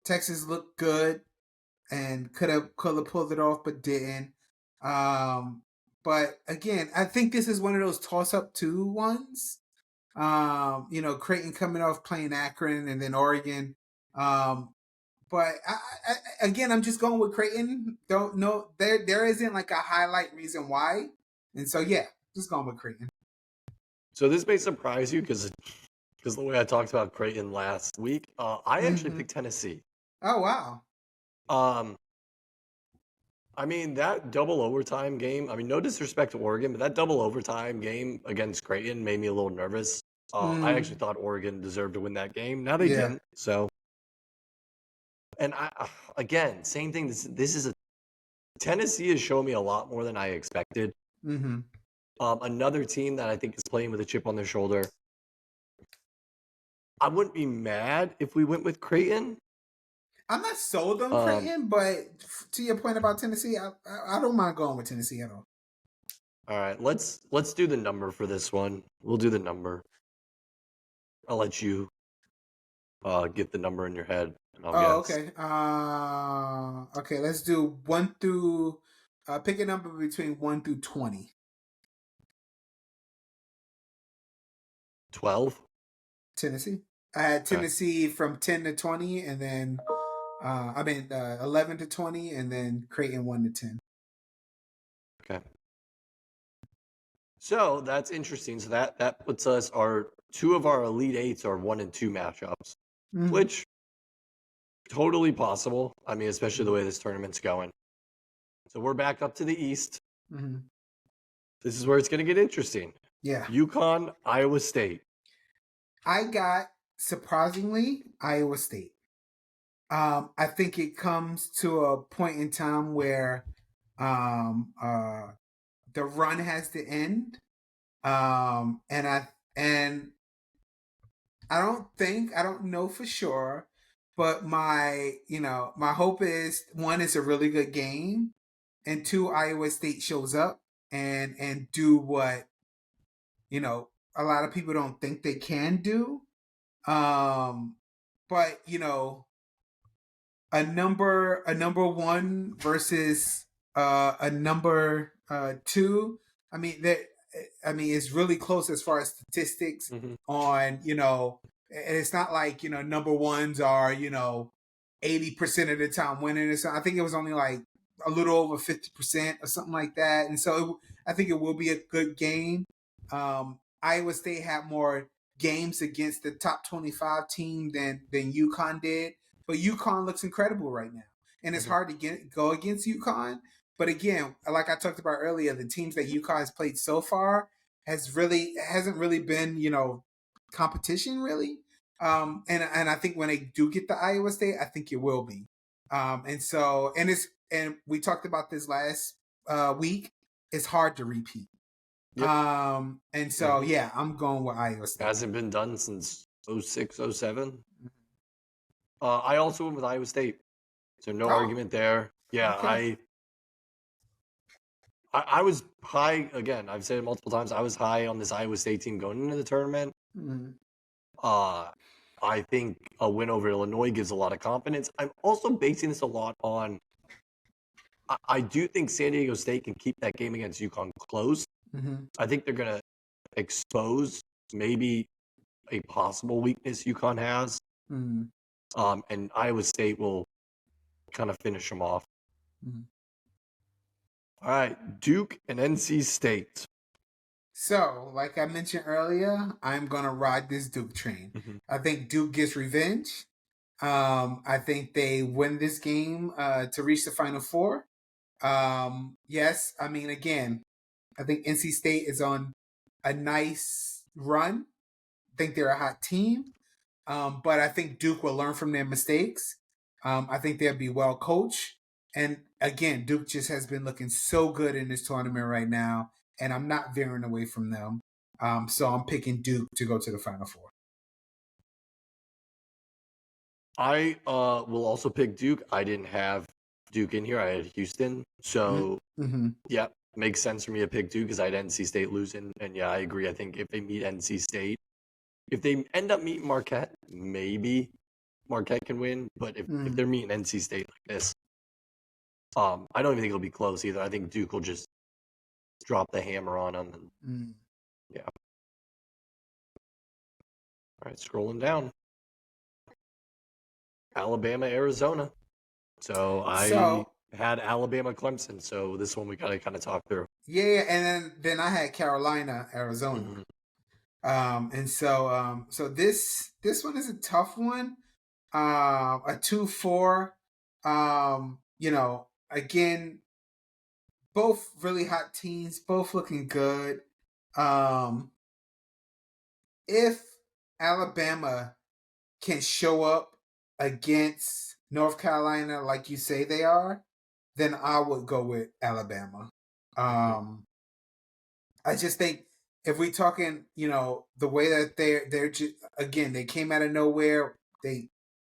Texas looked good and could have pulled it off, but didn't. But again, I think this is one of those toss-up 2 ones. Creighton coming off playing Akron and then Oregon. But again, I'm just going with Creighton. Don't know there isn't like a highlight reason why, and so yeah, just going with Creighton. So this may surprise you because the way I talked about Creighton last week, I actually Mm-hmm. picked Tennessee. Oh wow. Um, I mean that double overtime game. I mean, no disrespect to Oregon, but that double overtime game against Creighton made me a little nervous. I actually Mm, thought Oregon deserved to win that game. Now they yeah. didn't. So, and again, same thing. This is a Tennessee has shown me a lot more than I expected. Mm-hmm. Another team that I think is playing with a chip on their shoulder. I wouldn't be mad if we went with Creighton. I'm not sold on Um, Creighton, but to your point about Tennessee, I don't mind going with Tennessee at all. all right, let's do the number for this one. We'll do the number. I'll let you get the number in your head, and I'll Oh, guess okay. Okay. Let's do one through. Pick a number between 1 through 20. 12. Tennessee. I had Okay, Tennessee from 10 to 20, and then 11 to 20, and then Creighton 1 to 10. okay. So that's interesting. So that puts us our two of our Elite Eights are 1 and 2 matchups, Mm-hmm. which totally possible. I mean, especially the way this tournament's going. So we're back up to the East. Mm-hmm. This is where it's going to get interesting. Yeah. UConn, Iowa State. I got surprisingly Iowa State. I think it comes to a point in time where um, uh, the run has to end. And I don't know for sure, but my hope is one is a really good game, and two, Iowa State shows up and do what a lot of people don't think they can do. Um, but a number one versus a number two. I mean that. I mean it's really close as far as statistics Mm-hmm. on. And it's not like number ones are 80% of the time winning. So I think it was only like a little over 50% or something like that. And so I think it will be a good game. Iowa State had more games against the top 25 team than UConn did, but UConn looks incredible right now, and it's Mm-hmm. hard to go against UConn. But again, like I talked about earlier, the teams that UConn has played so far hasn't really been competition really. And I think when they do get to Iowa State, I think it will be. And we talked about this last week. It's hard to repeat. Yep. And so Mm-hmm. yeah, I'm going with Iowa State. Hasn't been done since 06, 07. I also went with Iowa State. So no Oh, argument there. Yeah, okay. I was high again. I've said it multiple times. I was high on this Iowa State team going into the tournament. Mhm. I think a win over Illinois gives a lot of confidence. I'm also basing this a lot on. I do think San Diego State can keep that game against UConn close. Mhm. I think they're going to expose maybe a possible weakness UConn has, Mhm. and Iowa State will kind of finish them off. Mhm. All right, Duke and NC State. So, like I mentioned earlier, I'm gonna ride this Duke train. Mhm. I think Duke gets revenge. I think they win this game to reach the Final Four. Yes, I mean again, I think NC State is on a nice run. I think they're a hot team. But I think Duke will learn from their mistakes. I think they'll be well coached. And again, Duke just has been looking so good in this tournament right now, and I'm not veering away from them. So I'm picking Duke to go to the Final Four. I will also pick Duke. I didn't have Duke in here. I had Houston. So, Mm-hmm. yeah, makes sense for me to pick Duke because I had NC State losing. And yeah, I agree. I think if they meet NC State, if they end up meeting Marquette, maybe Marquette can win. But if Mm-hmm. they're meeting NC State like this, I don't even think it'll be close either. I think Duke will just drop the hammer on them. And, Mm-hmm. yeah. All right, scrolling down. Alabama, Arizona. So I So had Alabama, Clemson. So this one we gotta kind of talk through. yeah, and then I had Carolina, Arizona. Mhm. So this one is a tough one. A 2-4. Again, both really hot teams, both looking good. Um, if Alabama can show up against North Carolina like you say they are, then I would go with Alabama. Mhm. Um, I just think if we talking, the way that they're just, again, they came out of nowhere. We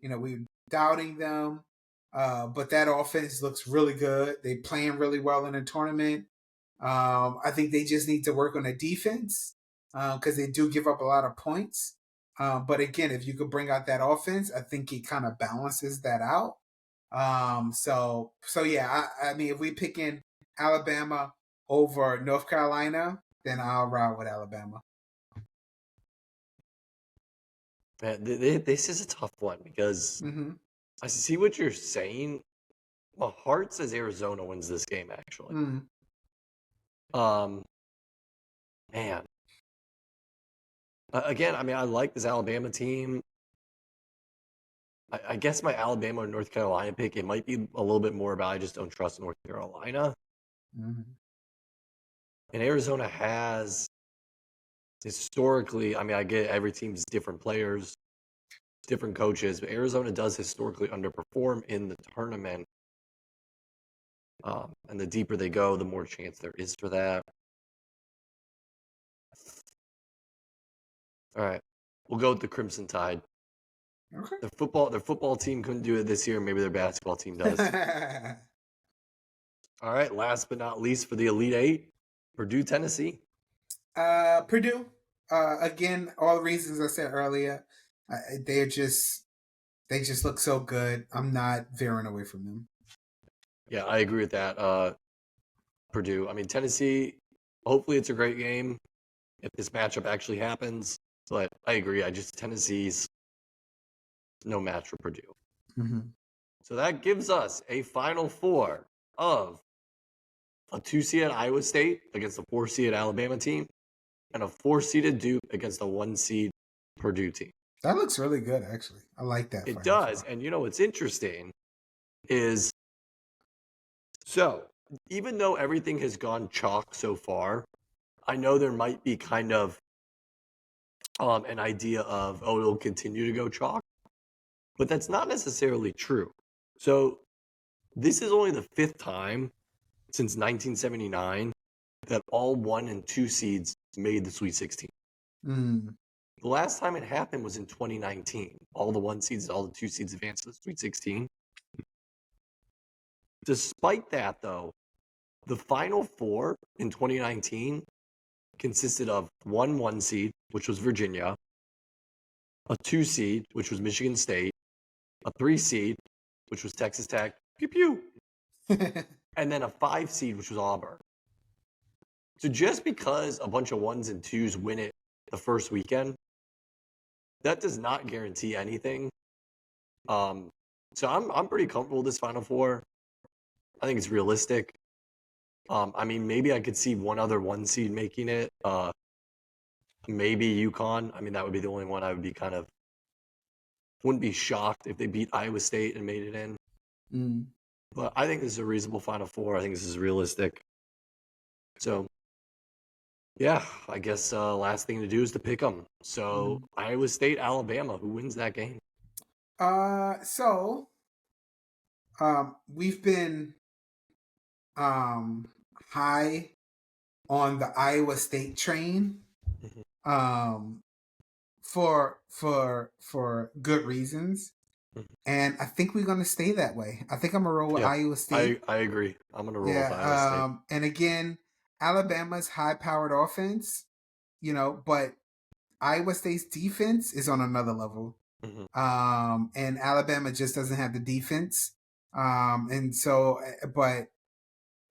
were doubting them, but that offense looks really good. They playing really well in the tournament. I think they just need to work on the defense because they do give up a lot of points. But again, if you could bring out that offense, I think it kind of balances that out. So yeah, I mean, if we pick in Alabama over North Carolina, then I'll ride with Alabama. Man, this is a tough one because Mm-hmm. I see what you're saying. My heart says Arizona wins this game, actually. Mm-hmm. Um, man. Again, I mean, I like this Alabama team. I guess my Alabama or North Carolina pick, it might be a little bit more about I just don't trust North Carolina. Mm-hmm. And Arizona has historically, I mean, I get every team's different players, different coaches, but Arizona does historically underperform in the tournament. And the deeper they go, the more chance there is for that. All right, we'll go with the Crimson Tide. Okay. Their football team couldn't do it this year. Maybe their basketball team does. All right, last but not least for the Elite Eight, Purdue, Tennessee. Purdue. Again, all the reasons I said earlier. They're just they just look so good. I'm not veering away from them. Yeah, I agree with that. Purdue. I mean, Tennessee, hopefully it's a great game if this matchup actually happens. But I agree. Tennessee's no match for Purdue. Mm-hmm. So that gives us a Final Four of a 2-seeded Iowa State against a 4-seeded Alabama team and a 4-seeded Duke against a 1-seed Purdue team. That looks really good, actually. I like that. It Final does. Four. And what's interesting is so even though everything has gone chalk so far, I know there might be kind of an idea of, oh, it'll continue to go chalk, but that's not necessarily true. So this is only the 5th time since 1979 that all 1 and 2 seeds made the Sweet 16. Mm. The last time it happened was in 2019. All the 1 seeds, all the 2 seeds advanced to the Sweet 16. Despite that, though, the Final Four in 2019 consisted of 1 seed, which was Virginia, a 2 seed, which was Michigan State, a 3 seed, which was Texas Tech, pew pew, and then a 5 seed, which was Auburn. So just because a bunch of 1s and 2s win it the first weekend, that does not guarantee anything. So I'm pretty comfortable with this Final Four. I think it's realistic. I mean, maybe I could see one other 1 seed making it. Maybe UConn. I mean, that would be the only one I would be wouldn't be shocked if they beat Iowa State and made it in. Mm. But I think this is a reasonable Final Four. I think this is realistic. So, yeah, I guess last thing to do is to pick them. So, Iowa State, Alabama, who wins that game? So we've been high on the Iowa State train. Um, for good reasons. And I think we're gonna stay that way. I think I'm gonna roll with Iowa State. I agree. I'm gonna roll with Iowa State. And again, Alabama's high-powered offense, but Iowa State's defense is on another level. And Alabama just doesn't have the defense. And so, but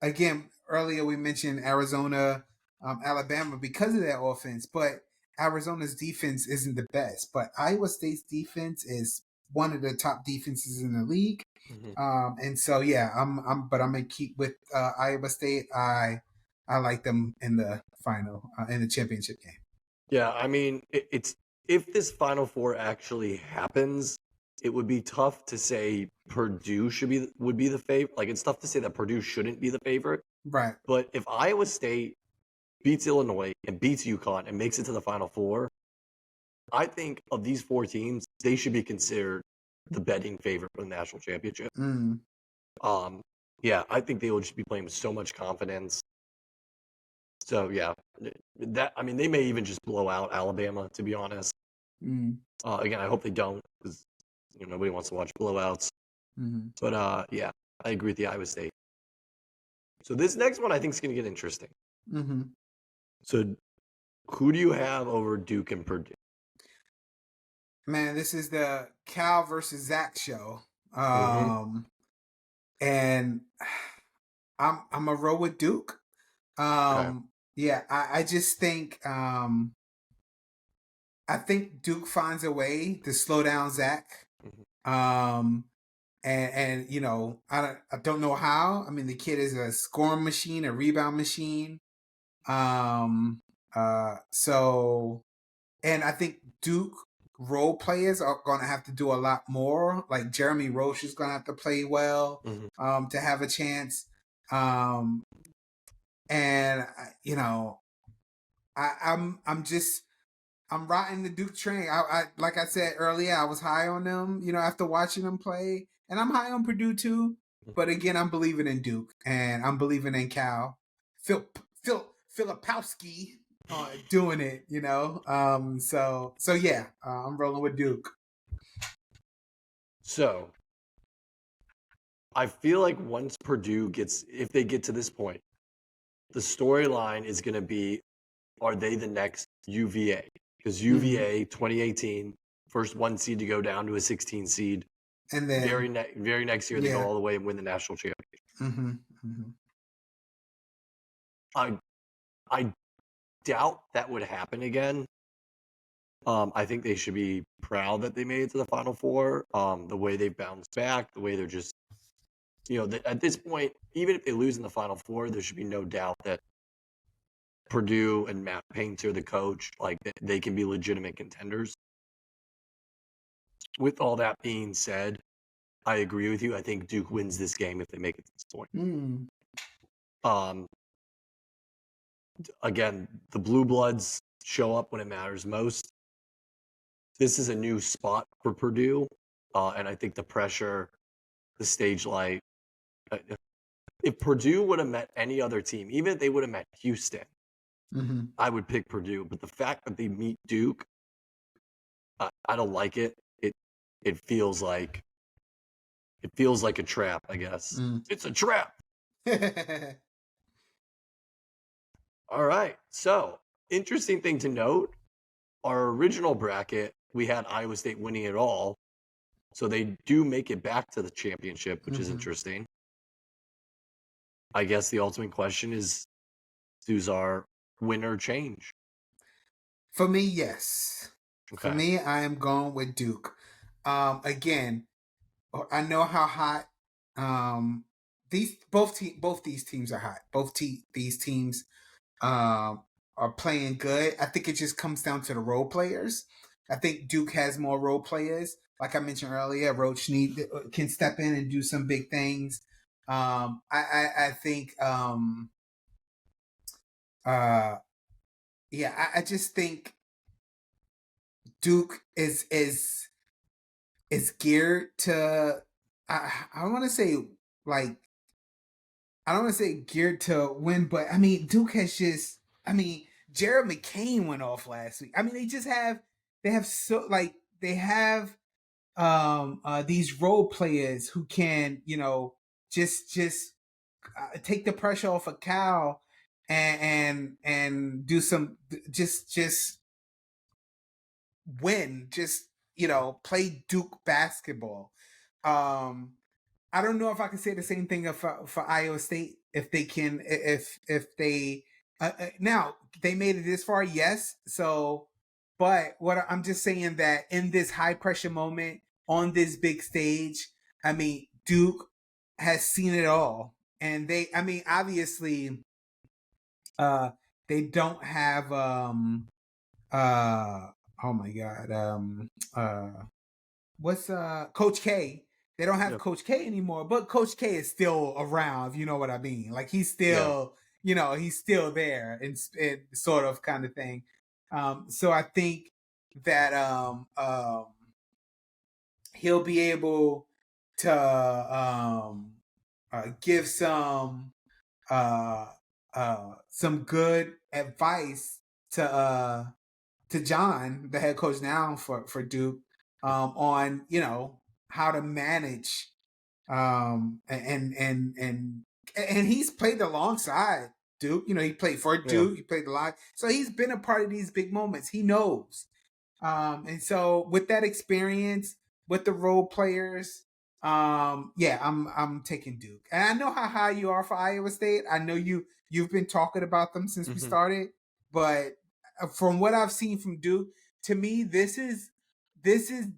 again, earlier we mentioned Arizona, Alabama because of their offense, but Arizona's defense isn't the best. But Iowa State's defense is one of the top defenses in the league. And so yeah, I'm gonna keep with Iowa State. I like them in the final in the championship game. Yeah, I mean, it's if this Final Four actually happens, it would be tough to say Purdue would be the favorite. Like, it's tough to say that Purdue shouldn't be the favorite. Right. But if Iowa State beats Illinois and beats UConn and makes it to the Final Four, I think of these four teams, they should be considered the betting favorite for the national championship. Mm. Um, yeah, I think they will just be playing with so much confidence. So yeah, I mean, they may even just blow out Alabama, to be honest. Mm. Again, I hope they don't, because nobody wants to watch blowouts. Mm-hmm. But yeah, I agree with the Iowa State. So this next one I think is going to get interesting. Mm-hmm. So who do you have over Duke and Purdue? Man, this is the Cal versus Zach show. Mm-hmm. And I'm a roll with Duke. Okay. Yeah, I just think I think Duke finds a way to slow down Zach. Mm-hmm. And I don't know how. I mean, the kid is a scoring machine, a rebound machine. So and I think Duke role players are going to have to do a lot more. Like Jeremy Roach is going to have to play well Mm-hmm. to have a chance. Um, and I'm riding the Duke train. I like I said earlier, I was high on them. After watching them play, and I'm high on Purdue too. But again, I'm believing in Duke, and I'm believing in Cal. Filipowski doing it. So yeah, I'm rolling with Duke. So I feel like once Purdue if they get to this point, the storyline is going to be, are they the next UVA? Because UVA 2018, first one seed to go down to a 16 seed. And then very next year, they go all the way and win the national championship. Mm-hmm, mm-hmm. I doubt that would happen again. I think they should be proud that they made it to the Final Four. The way they've bounced back, the way they're just, at this point, even if they lose in the Final Four, there should be no doubt that Purdue and Matt Painter, the coach, like they can be legitimate contenders. With all that being said, I agree with you. I think Duke wins this game if they make it to this point. Again, the Blue Bloods show up when it matters most. This is a new spot for Purdue, and I think the pressure, the stage light. If Purdue would have met any other team, even if they would have met Houston, I would pick Purdue. But the fact that they meet Duke, I don't like it. It feels like a trap, I guess. It's a trap. All right. So, interesting thing to note, our original bracket, we had Iowa State winning it all. So they do make it back to the championship, which is interesting. I guess the ultimate question is, does our winner change? For me, yes. Okay. For me, I am going with Duke. Again, I know how hot both these teams are hot. These teams are playing good. I think it just comes down to the role players. I think Duke has more role players. Like I mentioned earlier, Roach can step in and do some big things. I think I just think Duke is geared to. I want to say like I don't want to say geared to win, but I mean Duke has just. I mean Jared McCain went off last week. I mean they have these role players who can just take the pressure off of Cal and do some just win, just play Duke basketball. I don't know if I can say the same thing for Iowa State if they can if they now they made it this far, yes. So, but what I'm just saying that in this high pressure moment on this big stage, I mean Duke has seen it all, and I mean obviously they don't have oh my god, what's Coach K. They don't have Yeah. Coach K anymore, but Coach K is still around, if you know what I mean. Like he's Yeah. still, he's still there and sort of kind of thing. So I think that he'll be able to give uh, some good advice to John, the head coach now for Duke, on how to manage, and he's played alongside Duke. He played for Yeah. Duke. He played a lot, so he's been a part of these big moments. He knows. And so with that experience with the role players, yeah, I'm taking Duke. And I know how high you are for Iowa State. I know you've been talking about them since we Hmm. started, but from what I've seen from Duke, to me, this is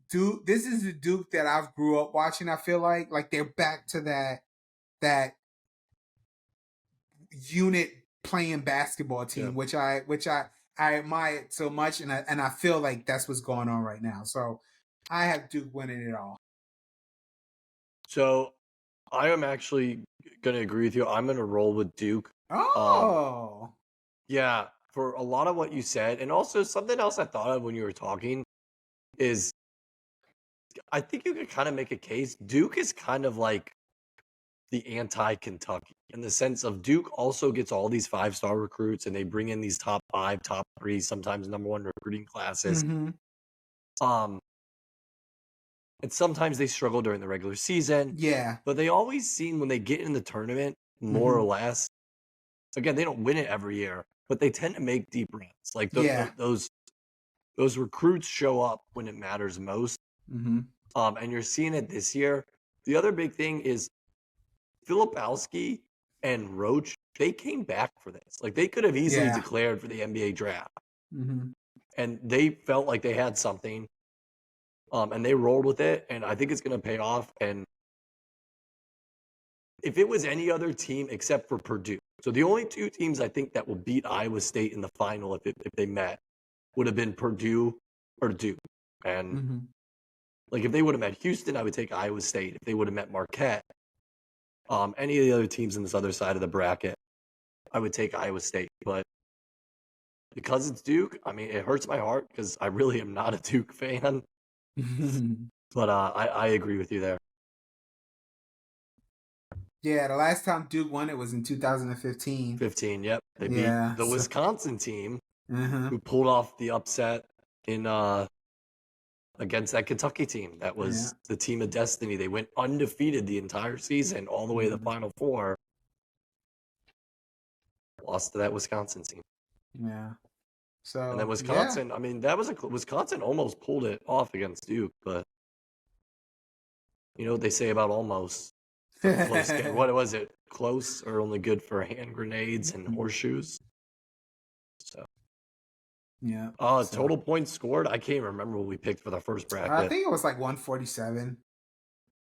Duke. This is the Duke that I've grew up watching. I feel like they're back to that unit playing basketball Yeah. team, which I admire so much, and I feel like that's what's going on right now. So I have Duke winning it all. So I am actually gonna agree with you. I'm gonna roll with Duke. Um, Oh, yeah, for a lot of what you said, and also something else I thought of when you were talking is I think you could kind of make a case. Duke is kind of like the anti-Kentucky in the sense of Duke also gets all these 5-star recruits and they bring in these top 5, top 3, sometimes number 1 recruiting classes. mm-hmm. Um, and sometimes they struggle during the regular season, Yeah, but they always seem when they get in the tournament, more mm-hmm. or less. Again, they don't win it every year, but they tend to make deep runs. Like Yeah, those recruits show up when it matters most. mm-hmm. And you're seeing it this year. The other big thing is Filipowski and Roach, they came back for this. Like they could have easily Yeah, declared for the NBA draft. mm-hmm. And they felt like they had something. And they rolled with it. And I think it's gonna pay off. And if it was any other team except for Purdue. So the only 2 teams I think that will beat Iowa State in the final if they met would have been Purdue or Duke. And Mm-hmm. like if they would have met Houston, I would take Iowa State. If they would have met Marquette, any of the other teams in this other side of the bracket, I would take Iowa State. But because it's Duke, I mean, it hurts my heart because I really am not a Duke fan. But I agree with you there. Yeah, the last time Duke won it was in 2015. 15, yep. They beat Yeah, the so, Wisconsin team uh-huh. who pulled off the upset in against that Kentucky team. That Yeah, was the team of destiny. They went undefeated the entire season, all the way to the mm-hmm. Final Four. Lost to that Wisconsin team. Yeah. And then So yeah. Wisconsin, I mean, that was Wisconsin almost pulled it off against Duke, but you know what they say about almost for a close game. What was it? Close or only good for hand grenades and horseshoes? So, Yeah. So total points scored. I can't remember what we picked for the first I bracket. think it was like 147.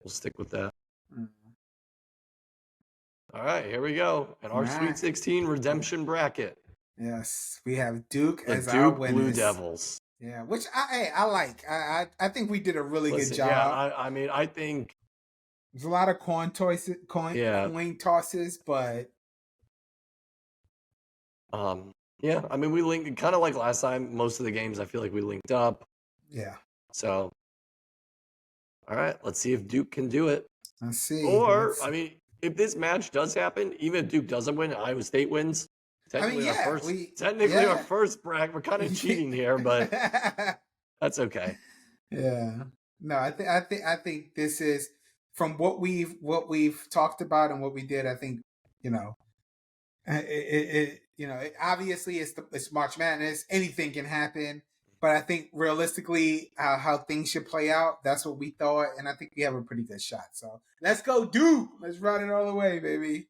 We'll stick with that. Mm. All right, here we go. In All our Sweet right. 16 redemption bracket, Yes, we have Duke the as our Duke Blue winners. Devils. Yeah, which I like. I think we did a really good Listen, yeah, job. I mean, I think, There's a lot of yeah, coin tosses, but yeah. I mean, we linked kind of like last time. Most of the games, I feel like we linked up. yeah. So, all right, let's see if Duke can do it. Let's see. Or, I mean, if this match does happen, even if Duke doesn't win, Iowa State wins. I mean, Technically, yeah, our first bracket. We're kind of cheating here, but that's okay. Yeah. No, I think this is from what we've talked about and what we did. I think obviously it's March Madness. Anything can happen, but I think realistically, how things should play out. That's what we thought, and I think we have a pretty good shot. So let's go, Duke. Let's run it all the way, baby.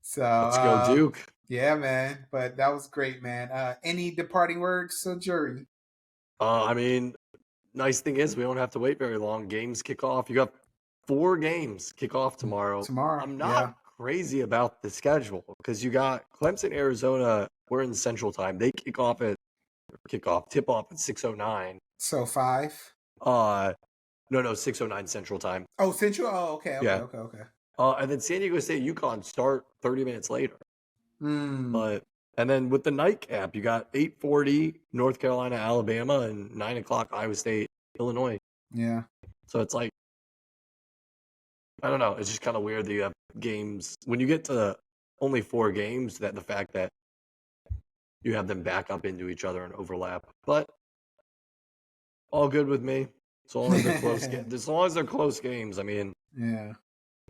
So Let's go, Duke. yeah, man. But that was great, man. Any departing words, so jury? I mean, nice thing is we don't have to wait very long. Games kick off. You got 4 games kick off tomorrow. Tomorrow, I'm yeah. not crazy about the schedule because you got Clemson, Arizona. We're in Central Time. They kick off at kickoff. Tip off at 6:09. So 5. No, 6:09 Central Time. Oh, Central. Oh, okay. Yeah. Okay. And then San Diego State UConn start 30 minutes later. Mm. And then with the nightcap, you got 8:40 North Carolina, Alabama, and 9 o'clock Iowa State, Illinois. Yeah. So it's like, I don't know. It's just kind of weird that you have games when you get to only 4 games. That the fact that you have them back up into each other and overlap, but all good with me. As long as they're close, as long as they're close games. I mean, Yeah.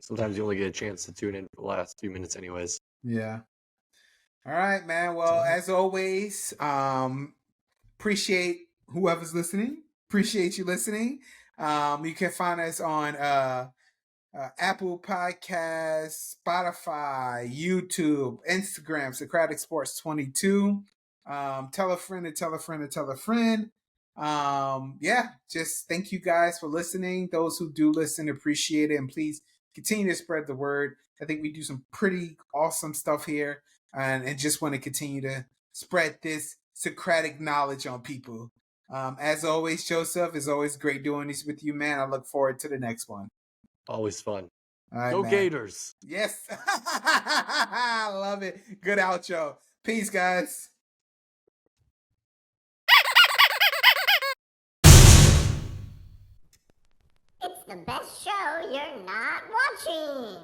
sometimes you only get a chance to tune in for the last few minutes, anyways. Yeah. All right, man. Well, as always, appreciate whoever's listening. Appreciate you listening. You can find us on Apple Podcasts, Spotify, YouTube, Instagram, Socratic Sports 22. Tell a friend to tell a friend to tell a friend. Yeah, just thank you guys for listening. Those who do listen, appreciate it. And please continue to spread the word. I think we do some pretty awesome stuff here, and just want to continue to spread this Socratic knowledge on people. As always, Joseph, it's always great doing this with you, man. I look forward to the next one. Always fun. All right, Go man. Gators. Yes. I love it. Good outro. Peace, guys. It's the best show you're not watching.